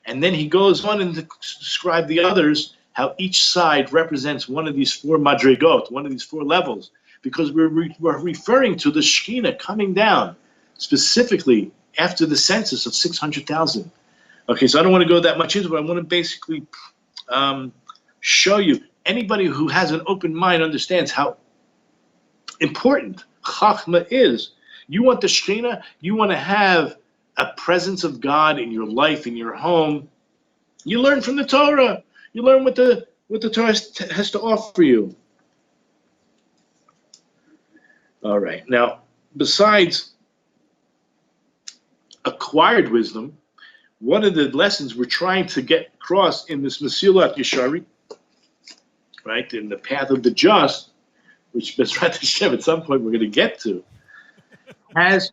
And then he goes on and to describe the others, how each side represents one of these 4 madrigot, one of these 4 levels, because we're referring to the Shekhinah coming down, specifically after the census of 600,000. Okay, so I don't want to go that much into it, but I want to basically show you, anybody who has an open mind understands how important Chachma is. You want the Shekhinah, you want to have a presence of God in your life, in your home. You learn from the Torah. You learn what the Torah has to offer you. All right. Now, besides acquired wisdom, one of the lessons we're trying to get across in this Mesilat Yeshari, right, in the path of the just, which Bezrat Hashem at some point we're going to get to, has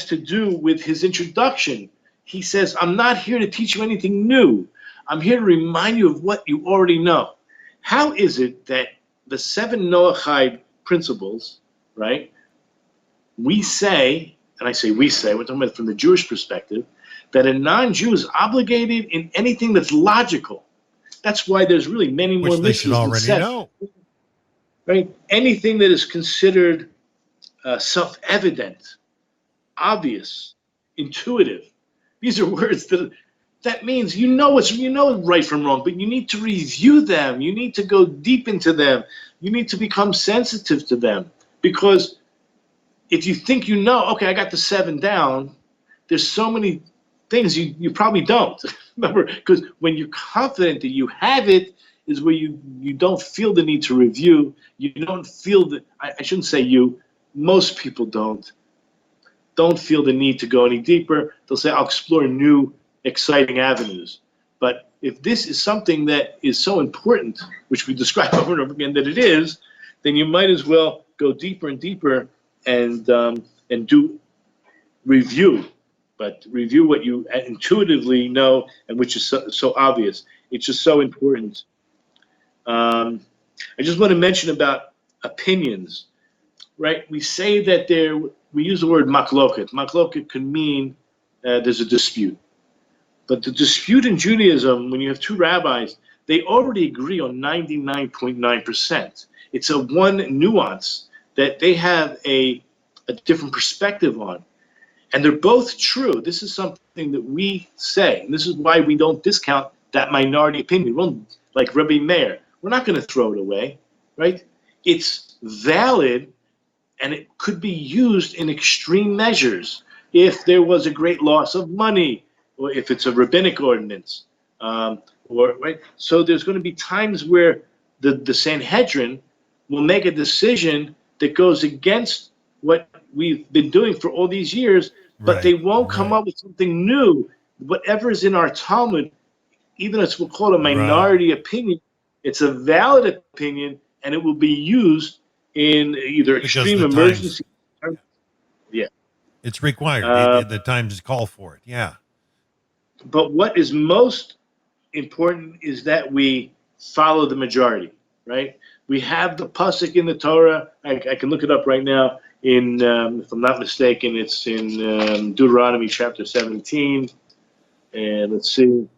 to do with his introduction. He says, I'm not here to teach you anything new. I'm here to remind you of what you already know. How is it that the 7 Noahide principles, right, we say, and I say we say, we're talking about from the Jewish perspective, that a non-Jew is obligated in anything that's logical. That's why there's really many more lists. Which they should already know. Right? Anything that is considered self-evident, obvious, intuitive. These are words that means you know right from wrong, but you need to review them. You need to go deep into them. You need to become sensitive to them. Because if you think you know, okay, I got the 7 down, there's so many things you probably don't. Remember, because when you're confident that you have it is where you don't feel the need to review. You don't feel I shouldn't say you, most people don't feel the need to go any deeper. They'll say, I'll explore new, exciting avenues. But if this is something that is so important, which we describe over and over again that it is, then you might as well go deeper and deeper and do review, but review what you intuitively know and which is so obvious. It's just so important. I just want to mention about opinions, right? We say that we use the word makloket. Makloket can mean there's a dispute. But the dispute in Judaism, when you have two rabbis, they already agree on 99.9%. It's a one nuance that they have a different perspective on. And they're both true. This is something that we say. And this is why we don't discount that minority opinion. Well, like Rabbi Meir, we're not going to throw it away, right? It's valid, and it could be used in extreme measures. If there was a great loss of money, or if it's a rabbinic ordinance, right? So there's going to be times where the Sanhedrin will make a decision that goes against what we've been doing for all these years, but they won't come up with something new. Whatever is in our Talmud, even if we'll call it a minority opinion, it's a valid opinion, and it will be used in either extreme emergency. Yeah. It's required. The times call for it. Yeah. But what is most important is that we follow the majority, right? We have the pasuk in the Torah. I can look it up right now. In, if I'm not mistaken, it's in Deuteronomy chapter 17. And let's see.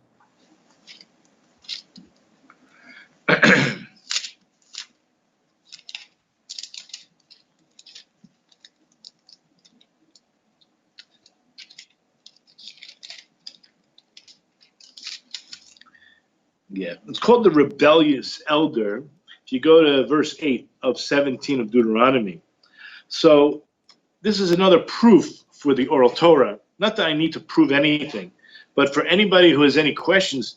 Yeah, it's called the rebellious elder. If you go to verse 8 of 17 of Deuteronomy. So this is another proof for the oral Torah. Not that I need to prove anything, but for anybody who has any questions,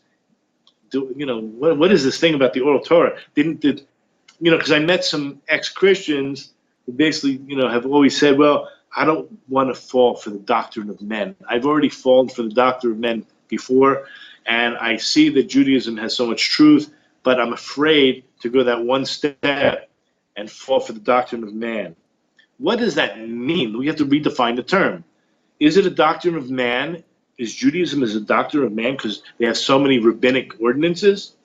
what is this thing about the oral Torah? Because I met some ex-Christians who basically, have always said, well, I don't want to fall for the doctrine of men. I've already fallen for the doctrine of men before, and I see that Judaism has so much truth, but I'm afraid to go that one step and fall for the doctrine of man. What does that mean? We have to redefine the term. Is it a doctrine of man? Is Judaism a doctrine of man because they have so many rabbinic ordinances?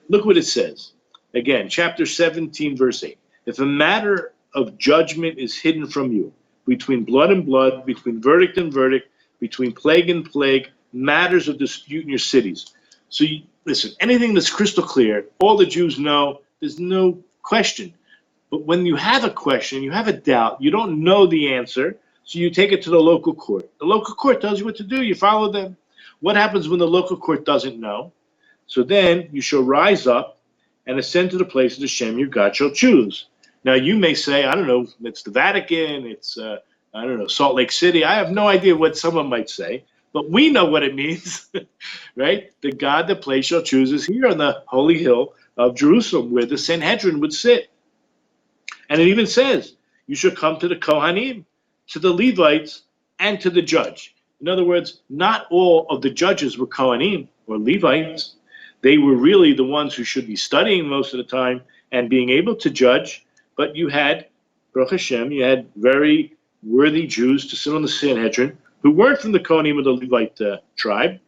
Look what it says. Again, chapter 17, verse 8. If a matter of judgment is hidden from you, between blood and blood, between verdict and verdict, between plague and plague, matters of dispute in your cities. So listen, anything that's crystal clear, all the Jews know, there's no question. But when you have a question, you have a doubt, you don't know the answer, so you take it to the local court. The local court tells you what to do. You follow them. What happens when the local court doesn't know? So then you shall rise up and ascend to the place that Hashem your God shall choose. Now you may say, I don't know, it's the Vatican, it's, Salt Lake City. I have no idea what someone might say, but we know what it means, right? The God, the place shall choose is here on the holy hill of Jerusalem where the Sanhedrin would sit. And it even says, you shall come to the Kohanim, to the Levites, and to the judge. In other words, not all of the judges were Kohanim or Levites. They were really the ones who should be studying most of the time and being able to judge. But you had, Baruch Hashem, you had very worthy Jews to sit on the Sanhedrin who weren't from the Kohanim or the Levite tribe.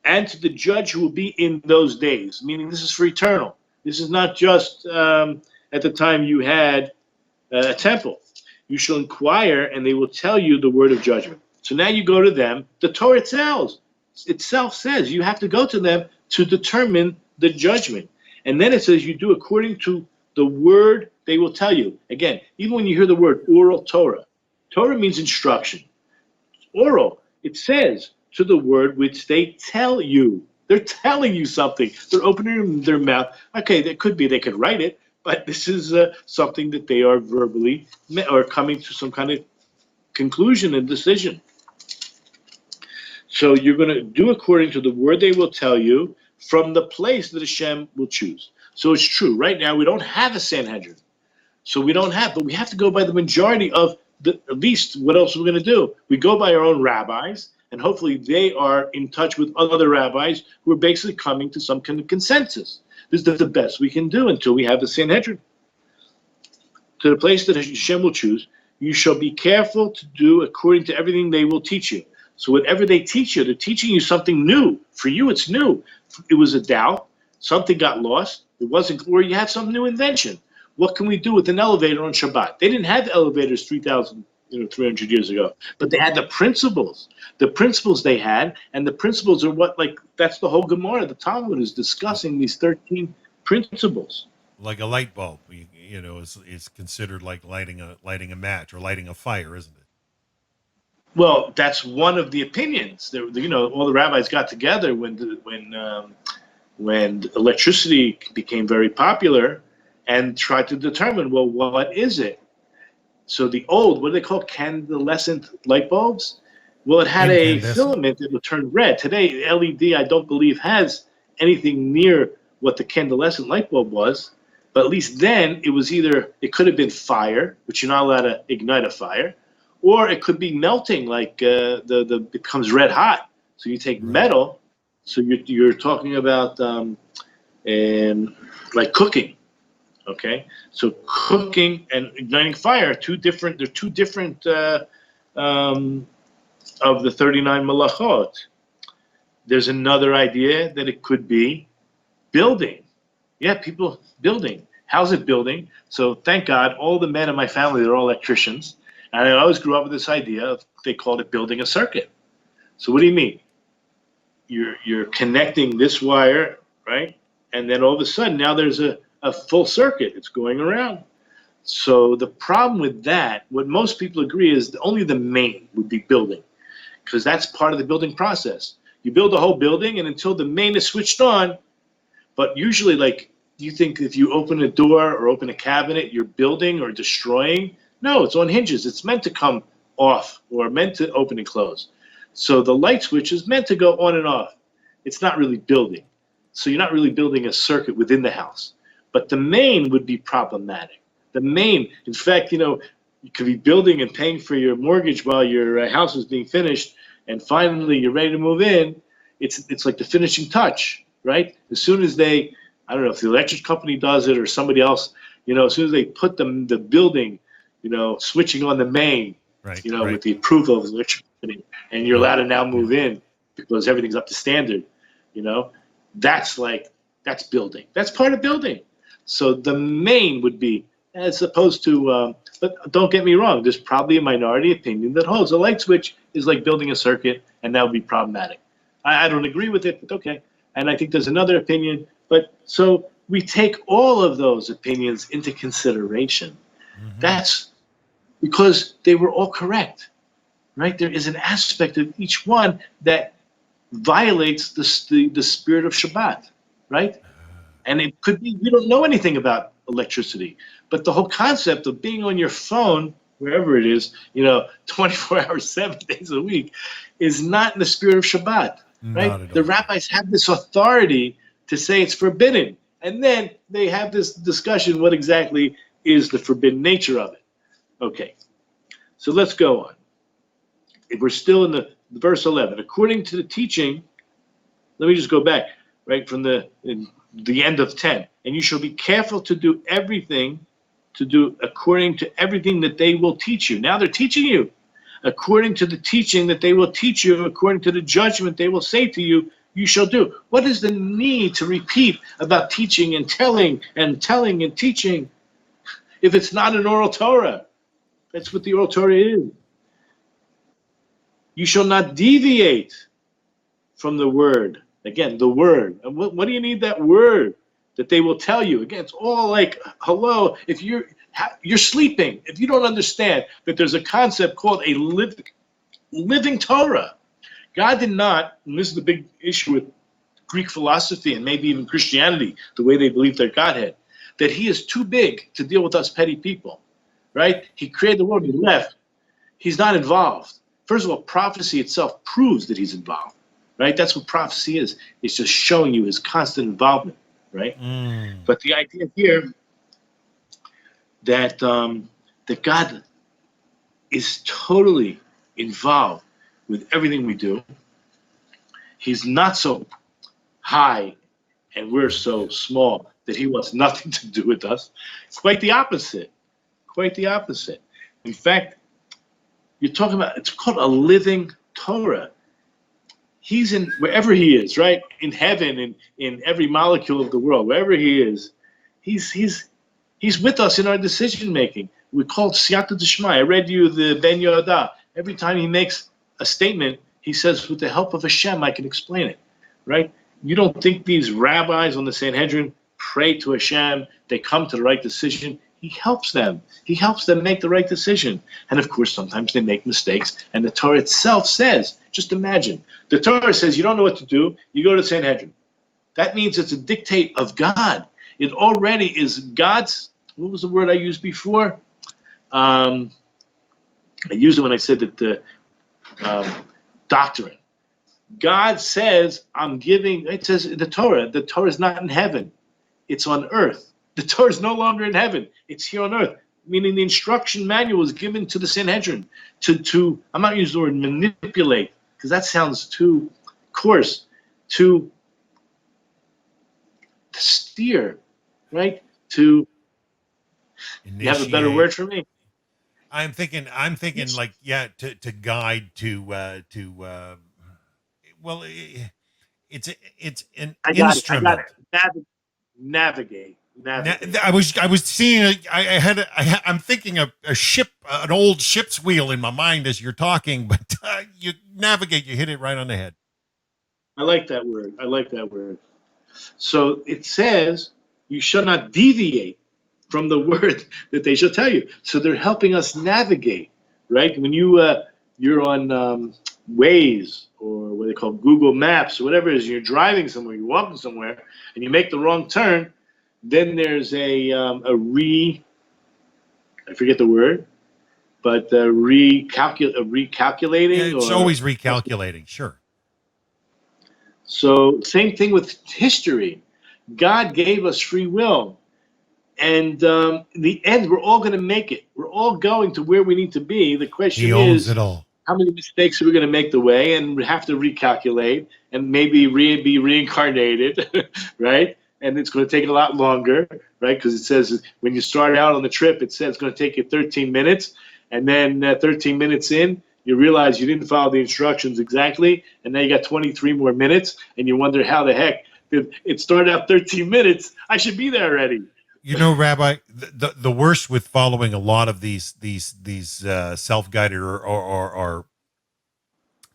And to the judge who will be in those days, meaning this is for eternal. This is not just at the time you had a temple. You shall inquire, and they will tell you the word of judgment. So now you go to them. The Torah itself says you have to go to them to determine the judgment. And then it says you do according to the word they will tell you. Again, even when you hear the word oral Torah, Torah means instruction. Oral, it says to the word which they tell you. They're telling you something. They're opening their mouth. Okay, it could be they could write it, but this is something that they are verbally or coming to some kind of conclusion and decision. So you're going to do according to the word they will tell you from the place that Hashem will choose. So it's true. Right now, we don't have a Sanhedrin. So we don't have, but we have to go by the majority of at least what else we're going to do. We go by our own rabbis, and hopefully they are in touch with other rabbis who are basically coming to some kind of consensus. This is the best we can do until we have the Sanhedrin. to the place that Hashem will choose, you shall be careful to do according to everything they will teach you. So whatever they teach you, they're teaching you something new. For you, it's new. It was a doubt. Something got lost. It wasn't, or you had some new invention. What can we do with an elevator on Shabbat? They didn't have elevators 300 years ago, but they had the principles. The principles they had, and the principles are what, like, that's the whole Gemara. The Talmud is discussing these 13 principles. Like a light bulb, is considered like lighting a match or lighting a fire, isn't it? Well, that's one of the opinions. All the rabbis got together when electricity became very popular and tried to determine, well, what is it? So the old, what do they call, candlescent light bulbs? Well, it had a filament that would turn red. Today, LED, I don't believe, has anything near what the candlescent light bulb was. But at least then, it could have been fire, which you're not allowed to ignite a fire, or it could be melting, like it becomes red hot. So you take metal, so you're talking about like cooking, okay? So cooking and igniting fire, they're two different of the 39 malachot. There's another idea that it could be building. Yeah, people building. How's it building? So thank God, all the men in my family, they're all electricians. And I always grew up with this idea of, they called it building a circuit. So what do you mean? You're connecting this wire, right? And then all of a sudden, now there's a full circuit. It's going around. So the problem with that, what most people agree is only the main would be building, because that's part of the building process. You build a whole building, and until the main is switched on, but usually, like, you think if you open a door or open a cabinet, you're building or destroying. No, it's on hinges. It's meant to come off or meant to open and close. So the light switch is meant to go on and off. It's not really building. So you're not really building a circuit within the house. But the main would be problematic. The main, in fact, you could be building and paying for your mortgage while your house is being finished, and finally you're ready to move in. It's like the finishing touch, right? As soon as I don't know if the electric company does it or somebody else, as soon as they put the building, switching on the main, with the approval of the electric company, and you're allowed to now move in because everything's up to standard, that's building. That's part of building. So the main would be, as opposed to, but don't get me wrong, there's probably a minority opinion that holds a light switch is like building a circuit, and that would be problematic. I don't agree with it, but okay. And I think there's another opinion. But so we take all of those opinions into consideration. Mm-hmm. That's because they were all correct, right? There is an aspect of each one that violates the spirit of Shabbat, right? And it could be, we don't know anything about electricity, but the whole concept of being on your phone, wherever it is, 24 hours, 7 days a week, is not in the spirit of Shabbat, right? The rabbis have this authority to say it's forbidden. And then they have this discussion, what exactly is the forbidden nature of it? Okay, so let's go on. If we're still in the verse 11, according to the teaching, let me just go back, right, from the end of 10. And you shall be careful to do according to everything that they will teach you. Now they're teaching you. According to the teaching that they will teach you, according to the judgment they will say to you, you shall do. What is the need to repeat about teaching and telling and teaching if it's not an oral Torah? That's what the oral Torah is. You shall not deviate from the word. Again, the word. And what do you need that word that they will tell you? Again, it's all like, hello, if you're sleeping, if you don't understand that there's a concept called a living Torah. God did not, and this is the big issue with Greek philosophy and maybe even Christianity, the way they believe their Godhead, that he is too big to deal with us petty people, right? He created the world, he left. He's not involved. First of all, prophecy itself proves that he's involved, right? That's what prophecy is. It's just showing you his constant involvement, right? But the idea here that God is totally involved with everything we do. He's not so high and we're so small that he wants nothing to do with us. Quite the opposite. Quite the opposite. In fact, you're talking about, it's called a living Torah. He's in wherever he is, right? In heaven, in every molecule of the world, wherever he is, he's with us in our decision making. We call it Siyata D'Shmai. I read you the Ben Yoda. Every time he makes a statement, he says, with the help of Hashem, I can explain it, right? You don't think these rabbis on the Sanhedrin pray to Hashem, they come to the right decision? He helps them. He helps them make the right decision. And of course, sometimes they make mistakes. And the Torah itself says, just imagine, the Torah says you don't know what to do, you go to the Sanhedrin. That means it's a dictate of God. It already is God's, what was the word I used before? I used it when I said that the doctrine. God says, I'm giving, it says in the Torah is not in heaven, it's on earth. The Torah is no longer in heaven, it's here on earth. Meaning the instruction manual is given to the Sanhedrin to I'm not using the word manipulate, because that sounds too coarse, to steer, right? To you have a better word for me? I'm thinking Yes. like, yeah, to guide to well, it's an I got instrument. it. Navigate. I was seeing I'm thinking a ship, an old ship's wheel in my mind as you're talking, but you navigate, you hit it right on the head. I like that word. So it says you shall not deviate from the word that they shall tell you. So they're helping us navigate, right? When you're on Waze or what they call Google Maps or whatever it is, you're driving somewhere, you're walking somewhere, and you make the wrong turn, then there's I forget the word, but recalculating. Yeah, it's always recalculating, sure. So same thing with history. God gave us free will. And in the end, we're all going to make it. We're all going to where we need to be. The question He owns is, it all. how many mistakes are we going to make the way and have to recalculate and maybe be reincarnated, right? And it's going to take a lot longer, right? Because it says when you start out on the trip, it says it's going to take you 13 minutes. And then 13 minutes in, you realize you didn't follow the instructions exactly. And now you got 23 more minutes. And you wonder how the heck it started out 13 minutes. I should be there already. You know, Rabbi, the worst with following a lot of these self-guided or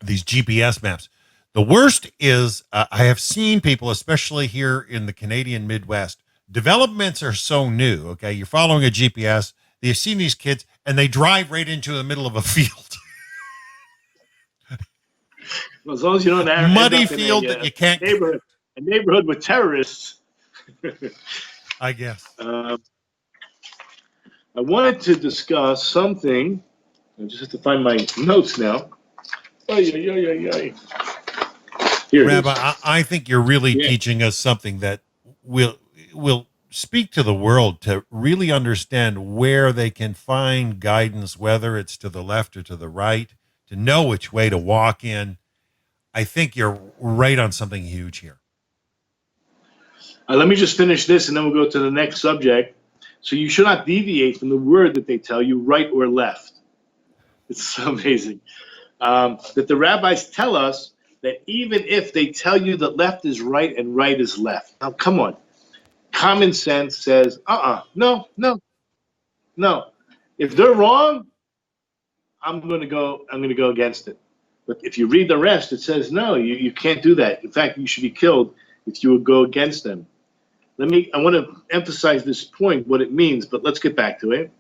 these GPS maps, the worst is I have seen people, especially here in the Canadian Midwest, developments are so new. Okay, you're following a GPS. You've seen these kids, and they drive right into the middle of a field, Well, as long as you don't muddy field that you can't. A neighborhood with terrorists. I guess. I wanted to discuss something. I just have to find my notes now. Here Rabbi, I think you're really teaching us something that will speak to the world to really understand where they can find guidance, whether it's to the left or to the right, to know which way to walk in. I think you're right on something huge here. Let me just finish this, and then we'll go to the next subject. So you should not deviate from the word that they tell you, right or left. It's so amazing. That the rabbis tell us that even if they tell you that left is right and right is left. Now, come on. Common sense says, no. If they're wrong, I'm going to go against it. But if you read the rest, it says, no, you can't do that. In fact, you should be killed if you would go against them. I want to emphasize this point, what it means, but let's get back to it.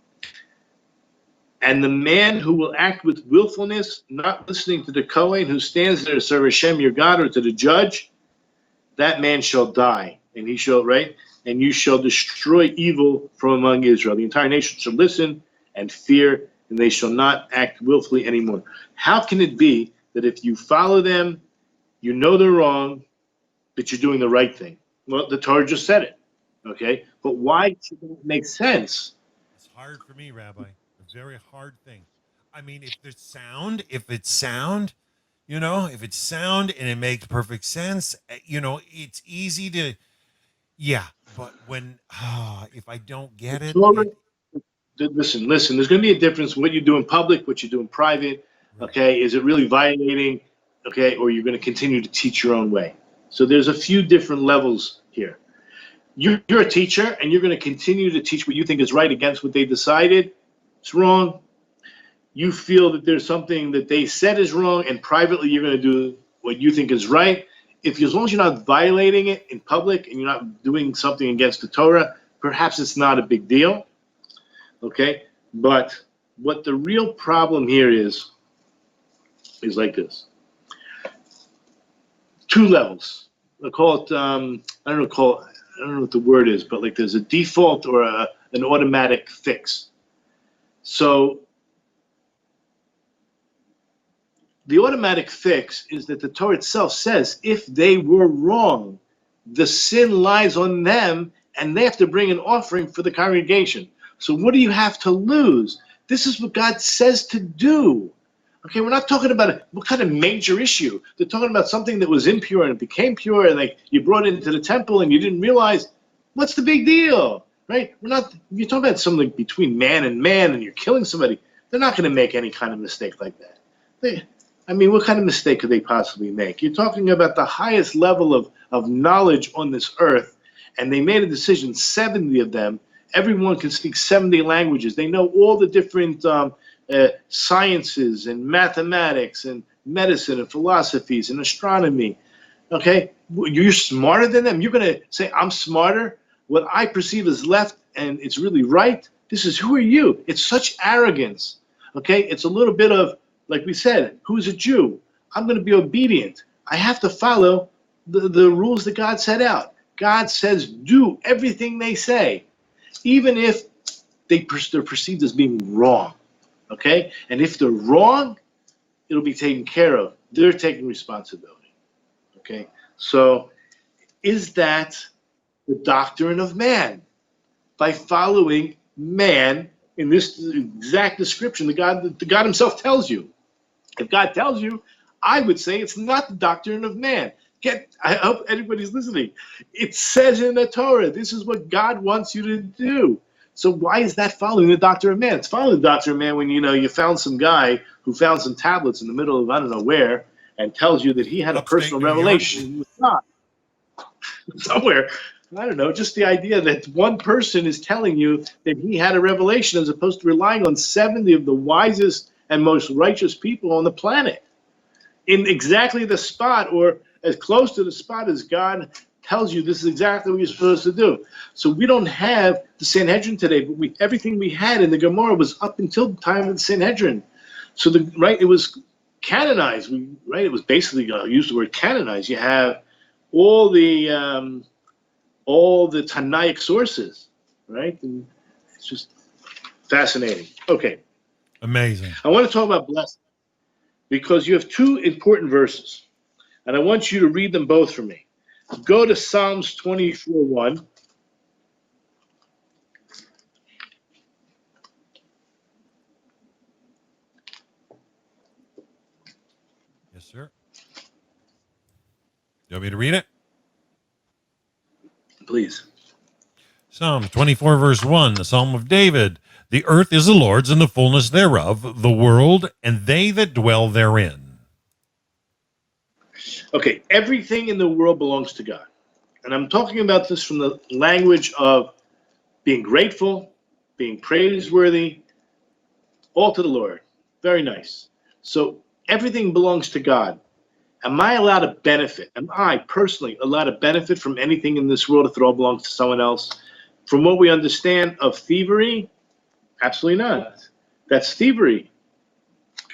And the man who will act with willfulness, not listening to the Kohen who stands there to serve Hashem your God, or to the judge, that man shall die. And he shall, right? And you shall destroy evil from among Israel. The entire nation shall listen and fear, and they shall not act willfully anymore. How can it be that if you follow them, you know they're wrong, but you're doing the right thing? Well, the Torah just said it, okay? But why should it make sense? It's hard for me, Rabbi. A very hard thing. I mean, if it's sound, and it makes perfect sense, it's easy to, yeah. But when, if I don't get it, The listen, there's going to be a difference what you do in public, what you do in private. Okay. Is it really violating? Okay. Or you're going to continue to teach your own way. So there's a few different levels here. You're a teacher and you're going to continue to teach what you think is right against what they decided. It's wrong. You feel that there's something that they said is wrong, and privately you're going to do what you think is right. As long as you're not violating it in public and you're not doing something against the Torah, perhaps it's not a big deal. Okay? But what the real problem here is like this. Two levels. I'll call it, I don't know what the word is, but like there's a default or an automatic fix. So the automatic fix is that the Torah itself says if they were wrong, the sin lies on them and they have to bring an offering for the congregation. So what do you have to lose? This is what God says to do. Okay, we're not talking about what kind of major issue. They're talking about something that was impure and it became pure, and like you brought it into the temple and you didn't realize. What's the big deal, right? You're talking about something between man and you're killing somebody. They're not going to make any kind of mistake like that. What kind of mistake could they possibly make? You're talking about the highest level of knowledge on this earth, and they made a decision, 70 of them. Everyone can speak 70 languages. They know all the different sciences and mathematics and medicine and philosophies and astronomy. Okay? You're smarter than them. You're going to say, I'm smarter. What I perceive as left and it's really right. Who are you? It's such arrogance. Okay? It's a little bit of, like we said, who's a Jew? I'm going to be obedient. I have to follow the rules that God set out. God says do everything they say, even if they're perceived as being wrong. Okay? And if they're wrong, it'll be taken care of. They're taking responsibility. Okay? So is that the doctrine of man? By following man in this exact description that God himself tells you. If God tells you, I would say it's not the doctrine of man. I hope everybody's listening. It says in the Torah, this is what God wants you to do. So why is that following the doctrine of man? It's following the doctrine of man when you found some guy who found some tablets in the middle of I don't know where and tells you that he had a personal revelation with God. Somewhere. I don't know, just the idea that one person is telling you that he had a revelation as opposed to relying on 70 of the wisest and most righteous people on the planet in exactly the spot or as close to the spot as God tells you this is exactly what you're supposed to do. So we don't have the Sanhedrin today, but everything we had in the Gemara was up until the time of the Sanhedrin. So it was canonized. It was basically, I'll use the word canonized. You have all the Tanaic sources, right? And it's just fascinating. Okay. Amazing. I want to talk about blessing because you have two important verses, and I want you to read them both for me. Go to Psalms 24:1. Yes, sir. You want me to read it? Please. Psalm 24, verse 1, the Psalm of David. The earth is the Lord's and the fullness thereof, the world and they that dwell therein. Okay, everything in the world belongs to God. And I'm talking about this from the language of being grateful, being praiseworthy, all to the Lord. Very nice. So everything belongs to God. Am I allowed to benefit? Am I personally allowed to benefit from anything in this world if it all belongs to someone else? From what we understand of thievery, absolutely not. That's thievery,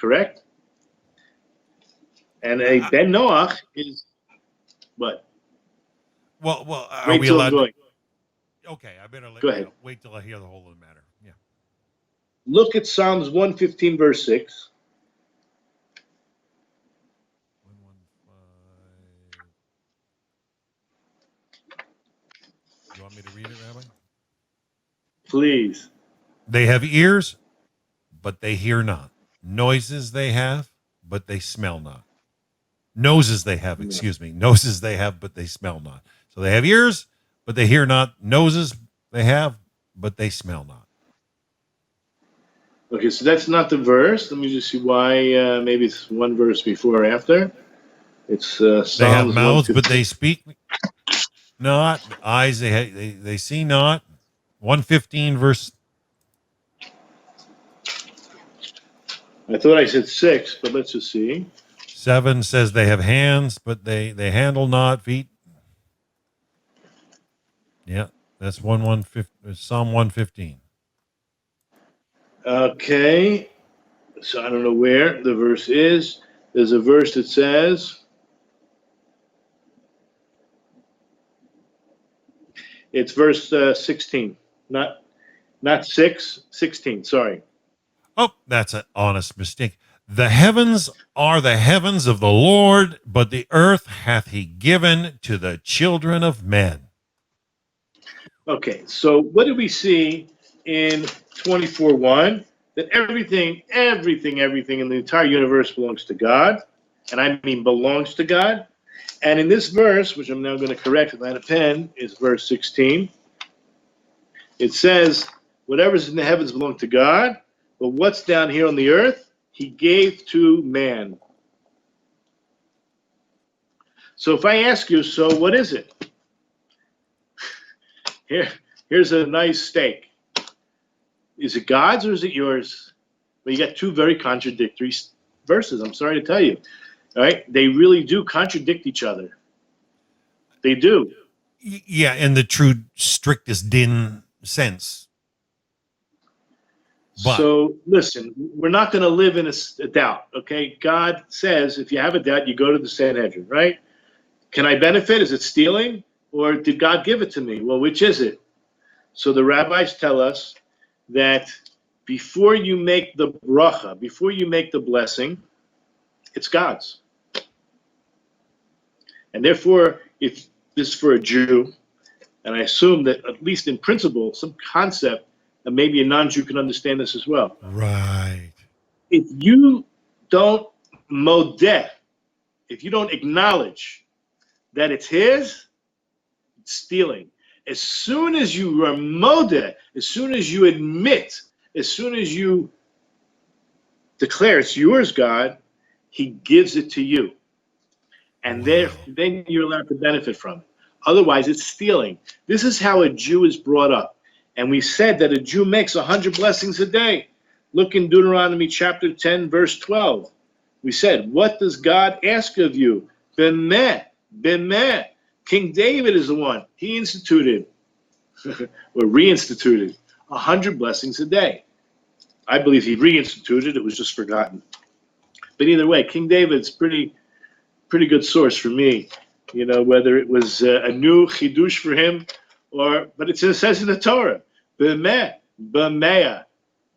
correct? And a Ben Noach is what? Well, are Wait we till allowed? I'm going. Okay, I better Go ahead. Wait till I hear the whole of the matter. Yeah. Look at Psalms 115, verse 6. 115. You want me to read it, Rabbi? Please. They have ears, but they hear not. Noises they have, but they smell not. Noses they have, Noses they have, but they smell not. So they have ears, but they hear not. Noses they have, but they smell not. Okay, so that's not the verse. Let me just see why. Maybe it's one verse before or after. It's Psalms They have mouths, 115. but they speak not. Eyes, they see not. 115 verse. I thought I said 6, but let's just see. 7 says they have hands, but they handle not. Feet. Yeah, that's Psalm 115. Okay, so I don't know where the verse is. There's a verse that says, it's verse 16, not 6, 16, sorry. Oh, that's an honest mistake. The heavens are the heavens of the Lord, but the earth hath he given to the children of men. Okay, so what do we see in 24:1? That everything in the entire universe belongs to God, and I mean belongs to God. And in this verse, which I'm now going to correct with a pen, is verse 16. It says, whatever's in the heavens belongs to God, but what's down here on the earth, he gave to man. So if I ask you, so what is it? Here's a nice steak. Is it God's or is it yours? Well, you got two very contradictory verses, I'm sorry to tell you. All right? They really do contradict each other. They do. Yeah, in the true strictest din sense. But, so listen, we're not going to live in a doubt, okay? God says if you have a doubt, you go to the Sanhedrin, right? Can I benefit? Is it stealing? Or did God give it to me? Well, which is it? So the rabbis tell us that before you make the bracha, before you make the blessing, it's God's. And therefore, if this is for a Jew, and I assume that at least in principle, some concept, and maybe a non-Jew can understand this as well. Right. If you don't modeh, if you don't acknowledge that it's his, it's stealing. As soon as you are modeh, as soon as you admit, as soon as you declare it's yours, God, he gives it to you. And then you're allowed to benefit from it. Otherwise, it's stealing. This is how a Jew is brought up. And we said that a Jew makes 100 blessings a day. Look in Deuteronomy chapter 10, verse 12. We said, what does God ask of you? Bemeh, bemeh. King David is the one. He instituted, or reinstituted, 100 blessings a day. I believe he reinstituted. It was just forgotten. But either way, King David's pretty good source for me. You know, whether it was a new chidush for him, but it says in the Torah, b'meh, b'meah,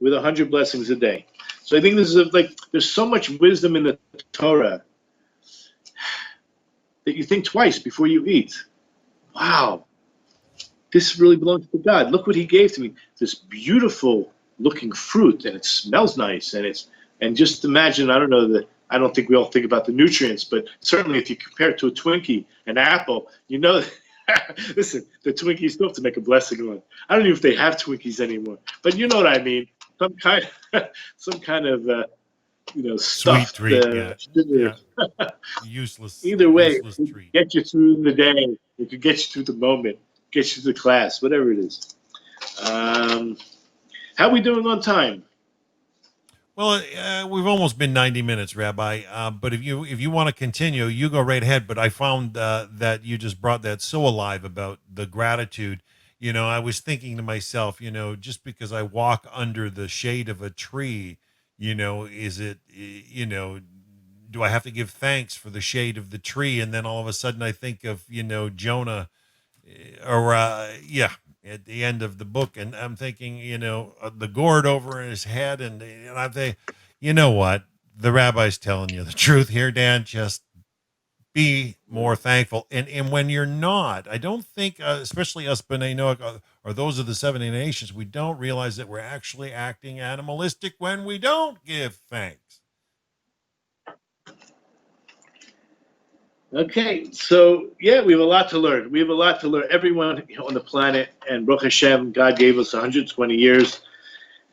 with 100 blessings a day. So I think this is there's so much wisdom in the Torah that you think twice before you eat. Wow, this really belongs to God. Look what he gave to me. This beautiful looking fruit, and it smells nice, and just imagine, I don't think we all think about the nutrients, but certainly if you compare it to a Twinkie, an apple, you know, listen, the Twinkies still have to make a blessing on. I don't know if they have Twinkies anymore, but you know what I mean. Some kind of sweet stuffed treat. sugar. Yeah. Useless. Either way, useless it treat. could get you through the day. It could get you through the moment, get you to the class, whatever it is. How are we doing on time? Well, we've almost been 90 minutes, Rabbi. But if you want to continue, you go right ahead. But I found that you just brought that so alive about the gratitude. You know, I was thinking to myself, you know, just because I walk under the shade of a tree, you know, is it, you know, do I have to give thanks for the shade of the tree? And then all of a sudden I think of, you know, Jonah, or at the end of the book, and I'm thinking, you know, the gourd over his head, and I'm thinking, you know what, the rabbi's telling you the truth here, Dan. Just be more thankful, and when you're not, I don't think, especially us B'nai Noach, or those of the 70 nations, we don't realize that we're actually acting animalistic when we don't give thanks. Okay, so yeah, we have a lot to learn. We have a lot to learn. Everyone on the planet, and Baruch Hashem, God gave us 120 years.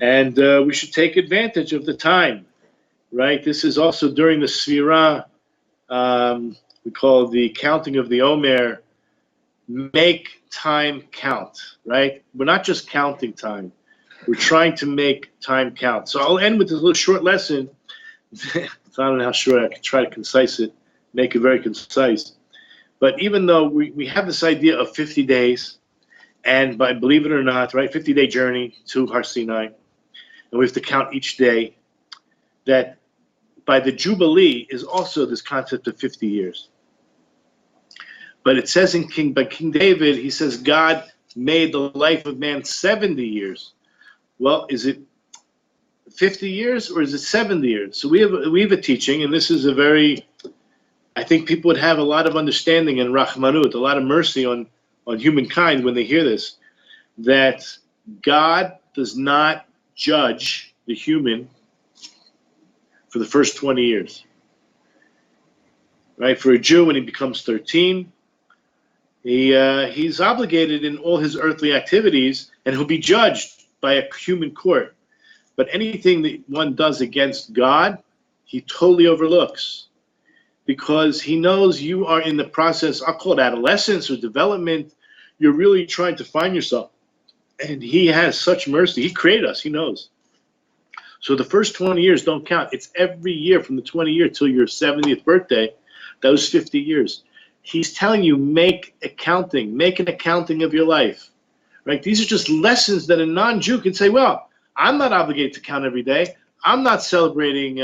And we should take advantage of the time, right? This is also during the Svirah, we call the counting of the Omer. Make time count, right? We're not just counting time. We're trying to make time count. So I'll end with this little short lesson. I don't know how short I can try to concise it, make it very concise. But even though we have this idea of 50 days, and believe it or not, right, 50-day journey to Har Sinai, and we have to count each day, that by the Jubilee is also this concept of 50 years. But it says by King David, he says God made the life of man 70 years. Well, is it 50 years or is it 70 years? So we have a teaching, and this is a very, I think people would have a lot of understanding and rachmanut, a lot of mercy on humankind when they hear this, that God does not judge the human for the first 20 years. Right? For a Jew, when he becomes 13, he's obligated in all his earthly activities, and he'll be judged by a human court. But anything that one does against God, he totally overlooks, because he knows you are in the process, I'll call it adolescence or development. You're really trying to find yourself. And he has such mercy. He created us, he knows. So the first 20 years don't count. It's every year from the 20 year till your 70th birthday, those 50 years. He's telling you, make an accounting of your life, right? These are just lessons that a non-Jew can say, well, I'm not obligated to count every day. I'm not celebrating,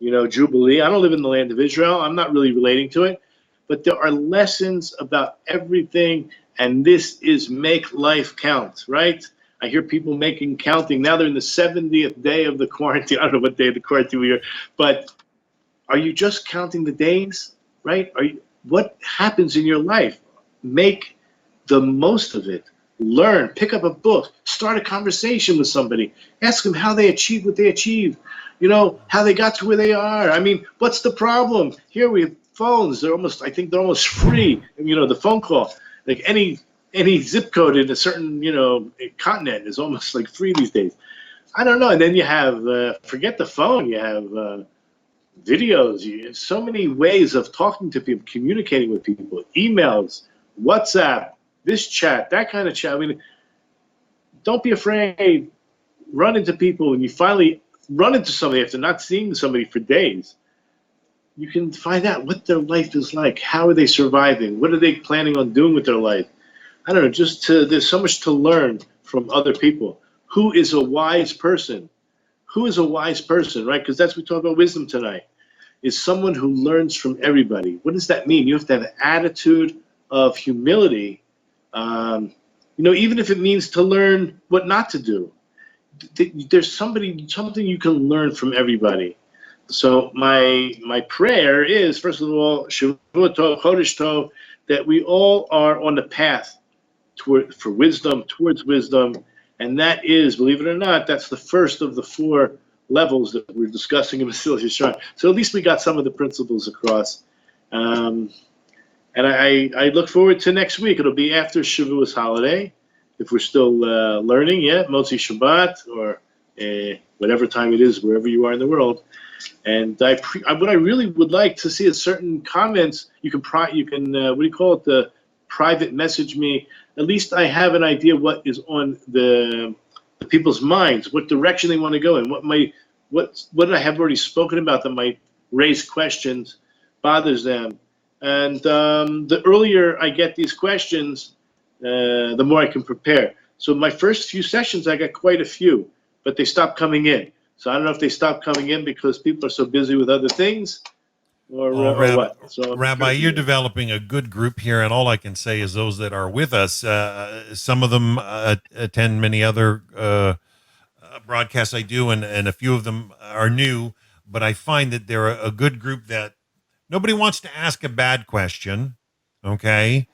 Jubilee. I don't live in the land of Israel. I'm not really relating to it. But there are lessons about everything, and this is make life count, right? I hear people counting. Now they're in the 70th day of the quarantine. I don't know what day of the quarantine we are, but are you just counting the days, right? What happens in your life? Make the most of it. Learn, pick up a book, start a conversation with somebody, ask them how they achieved what they achieved, how they got to where they are. I mean, what's the problem? Here we have phones. I think they're almost free. The phone call, like any zip code in a certain, continent is almost like free these days. I don't know. And then you have, forget the phone, you have videos. You have so many ways of talking to people, communicating with people, emails, WhatsApp, this chat, that kind of chat. I mean, don't be afraid. Run into people. When you finally run into somebody after not seeing somebody for days, you can find out what their life is like. How are they surviving? What are they planning on doing with their life? I don't know. There's so much to learn from other people. Who is a wise person? Who is a wise person, right? Because that's what we talk about wisdom tonight. Is someone who learns from everybody. What does that mean? You have to have an attitude of humility. Even if it means to learn what not to do. There's something you can learn from everybody. So my prayer is, first of all, Shavua Tov, Chodesh Tov, that we all are on the path towards wisdom, and that is, believe it or not, that's the first of the 4 levels that we're discussing in Mesilas Yesharim. So at least we got some of the principles across. And I look forward to next week. It'll be after Shavuos holiday, if we're still learning, Motzi Shabbat, or whatever time it is, wherever you are in the world. And what I really would like to see is certain comments. You can the private message me. At least I have an idea what is on the people's minds, what direction they want to go in, what I have already spoken about that might raise questions, bothers them. And the earlier I get these questions, the more I can prepare. So my first few sessions, I got quite a few, but they stopped coming in. So I don't know if they stopped coming in because people are so busy with other things, or what. So Rabbi, you're developing a good group here, and all I can say is those that are with us, some of them attend many other broadcasts I do, and a few of them are new, but I find that they're a good group that nobody wants to ask a bad question, okay?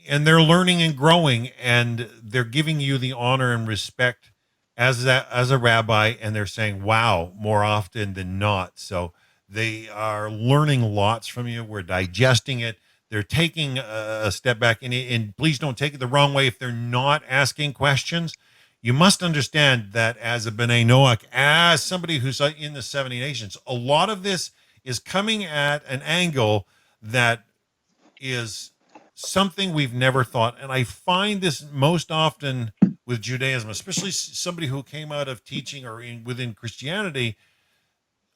And they're learning and growing, and they're giving you the honor and respect as a rabbi, and they're saying, wow, more often than not. So they are learning lots from you. We're digesting it. They're taking a step back, and please don't take it the wrong way if they're not asking questions. you must understand that as a B'nai Noach, as somebody who's in the 70 nations, a lot of this is coming at an angle that is something we've never thought. And I find this most often with Judaism, especially somebody who came out of teaching or within Christianity.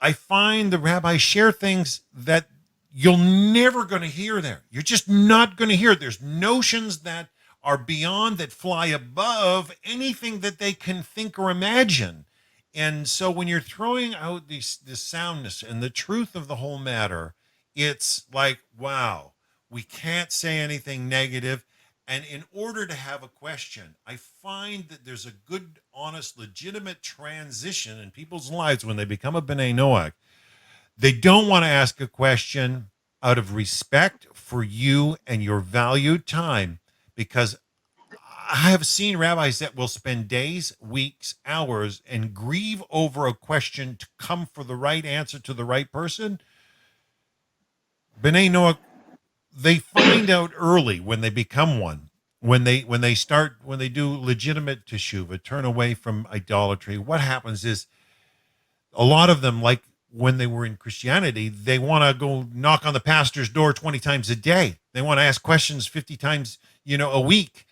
I find the rabbis share things that you're never going to hear there. You're just not going to hear it. There's notions that are beyond, that fly above anything that they can think or imagine. And so when you're throwing out this soundness and the truth of the whole matter, it's like, wow, we can't say anything negative. And in order to have a question, I find that there's a good, honest, legitimate transition in people's lives when they become a B'nai Noach. They don't want to ask a question out of respect for you and your valued time, because I have seen rabbis that will spend days, weeks, hours, and grieve over a question to come for the right answer to the right person. B'nai Noach, they find out early when they become one, when they do legitimate teshuva, turn away from idolatry. What happens is a lot of them, like when they were in Christianity, they want to go knock on the pastor's door 20 times a day. They want to ask questions 50 times, a week.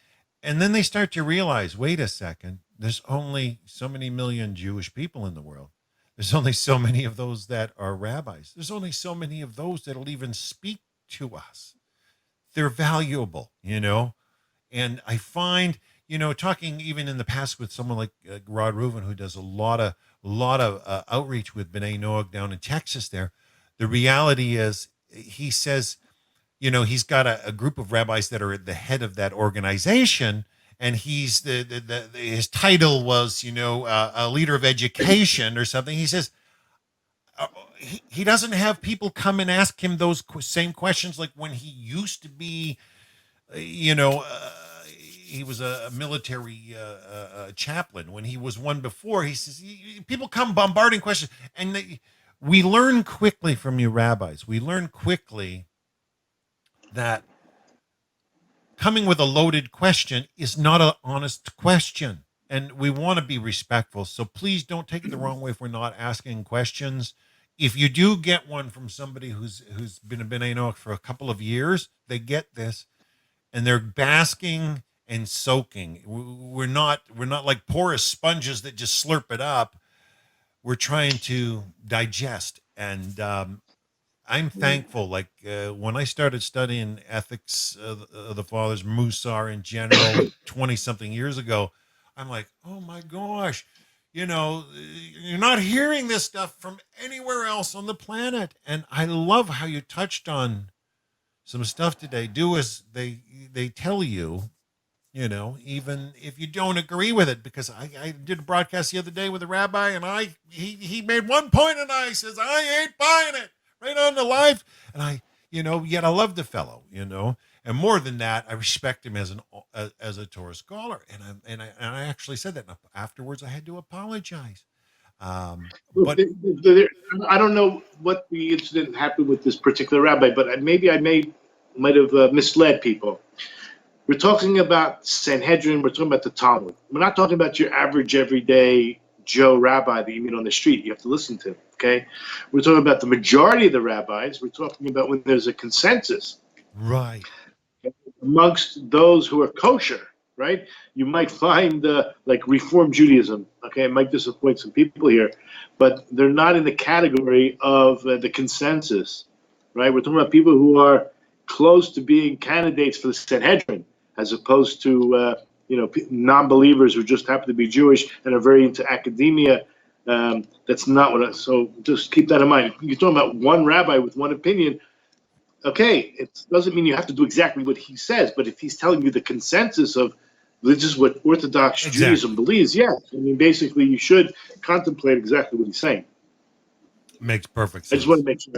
And then they start to realize, wait a second, there's only so many million Jewish people in the world. There's only so many of those that are rabbis. There's only so many of those that'll even speak to us. They're valuable, and I find, talking even in the past with someone like Rod Reuven, who does a lot of outreach with B'nai Noach down in Texas there. The reality is, he says, he's got a group of rabbis that are at the head of that organization, and he's his title was, a leader of education or something. He says, he doesn't have people come and ask him those same questions like when he used to be, he was a military chaplain. When he was one before, he says, people come bombarding questions. And we learn quickly from you rabbis. We learn quickly that coming with a loaded question is not an honest question. And we want to be respectful. So please don't take it the wrong way if we're not asking questions. If you do get one from somebody who's been a B'nai Noach for a couple of years, they get this, and they're basking and soaking. We're not like porous sponges that just slurp it up. We're trying to digest, and I'm thankful. Like when I started studying ethics of the fathers, Musar in general, 20-something years ago, I'm like, oh my gosh. You're not hearing this stuff from anywhere else on the planet. And I love how you touched on some stuff today. Do as they tell you, even if you don't agree with it. Because I did a broadcast the other day with a rabbi, and he made one point, and I says, I ain't buying it, right on the live. And yet I love the fellow, And more than that, I respect him as a Torah scholar, and I actually said that. And afterwards, I had to apologize. But I don't know what the incident happened with this particular rabbi, but maybe I might have misled people. We're talking about Sanhedrin. We're talking about the Talmud. We're not talking about your average, everyday Joe rabbi that you meet on the street. You have to listen to. Okay, we're talking about the majority of the rabbis. We're talking about when there's a consensus. Right. Amongst those who are kosher, right? You might find like Reform Judaism. Okay, it might disappoint some people here, but they're not in the category of the consensus, right? We're talking about people who are close to being candidates for the Sanhedrin, as opposed to non-believers who just happen to be Jewish and are very into academia. That's not what. So just keep that in mind. You're talking about one rabbi with one opinion. Okay, it doesn't mean you have to do exactly what he says, but if he's telling you the consensus of this is what Orthodox Judaism believes, yeah. I mean, basically, you should contemplate exactly what he's saying. Makes perfect sense. I just want to make sure.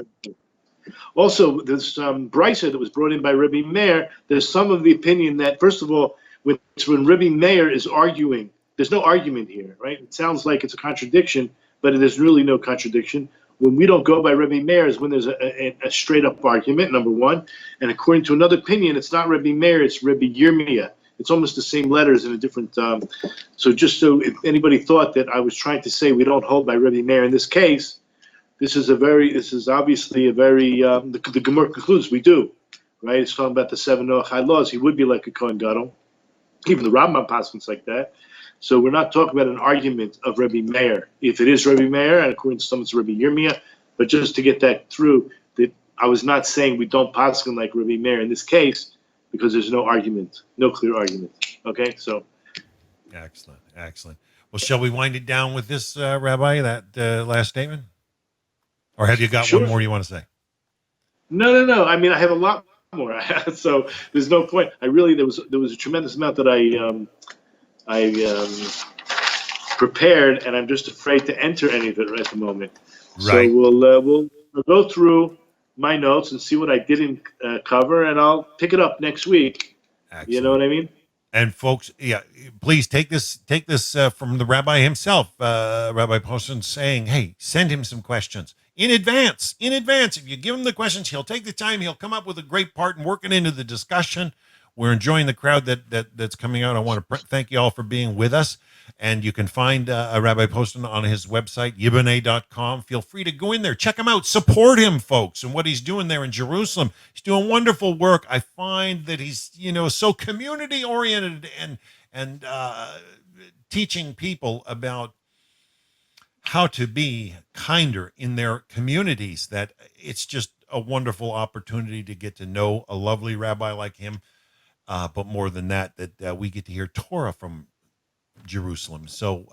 Also, there's brisa that was brought in by Rabbi Meir. There's some of the opinion that, first of all, when Rabbi Meir is arguing, there's no argument here, right? It sounds like it's a contradiction, but there's really no contradiction. When we don't go by Rabbi Meir is when there's a straight-up argument, number one. And according to another opinion, it's not Rabbi Meir, it's Rabbi Yirmiyah. It's almost the same letters in a different. So just so if anybody thought that I was trying to say we don't hold by Rabbi Meir in this case, this is obviously a very. The Gemara concludes we do, right? It's talking about the 7 Noahide laws. He would be like a Kohen Gadol. Even the Rambam passes like that. So we're not talking about an argument of Rabbi Meir. If it is Rabbi Meir, and according to some it's Rabbi Yirmiyah, but just to get that through, that I was not saying we don't pass like Rabbi Meir in this case, because there's no argument, no clear argument. Okay, so. Excellent, excellent. Well, shall we wind it down with this, Rabbi, that last statement? Or have you got Sure. one more you want to say? No. I mean, I have a lot more. So there's no point. There was a tremendous amount that I prepared, and I'm just afraid to enter any of it at the moment. Right. So we'll go through my notes and see what I didn't cover, and I'll pick it up next week. Excellent. You know what I mean? And folks, yeah, please take this from the rabbi himself, Rabbi Poston, saying, hey, send him some questions in advance. If you give him the questions, he'll take the time. He'll come up with a great part and work it into the discussion. We're enjoying the crowd that's coming out. I want to thank you all for being with us. And you can find Rabbi Poston on his website, Yiboneh.com. Feel free to go in there. Check him out. Support him, folks, and what he's doing there in Jerusalem. He's doing wonderful work. I find that he's, so community-oriented and teaching people about how to be kinder in their communities, that it's just a wonderful opportunity to get to know a lovely rabbi like him. But more than that we get to hear Torah from Jerusalem. So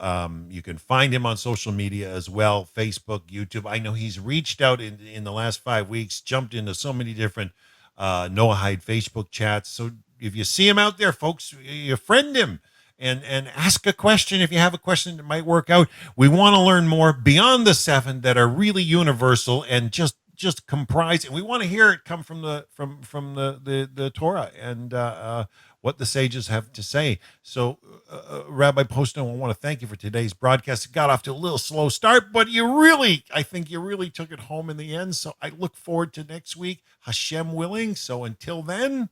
you can find him on social media as well, Facebook, YouTube. I know he's reached out in the last 5 weeks, jumped into so many different Noahide Facebook chats. So if you see him out there, folks, you friend him and ask a question if you have a question that might work out. We want to learn more beyond the 7 that are really universal and just comprise, and we want to hear it come from the Torah and what the sages have to say. So, Rabbi Poston, I want to thank you for today's broadcast. It got off to a little slow start, but I think you really took it home in the end. So I look forward to next week, Hashem willing. So until then,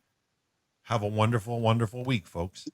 have a wonderful, wonderful week, folks.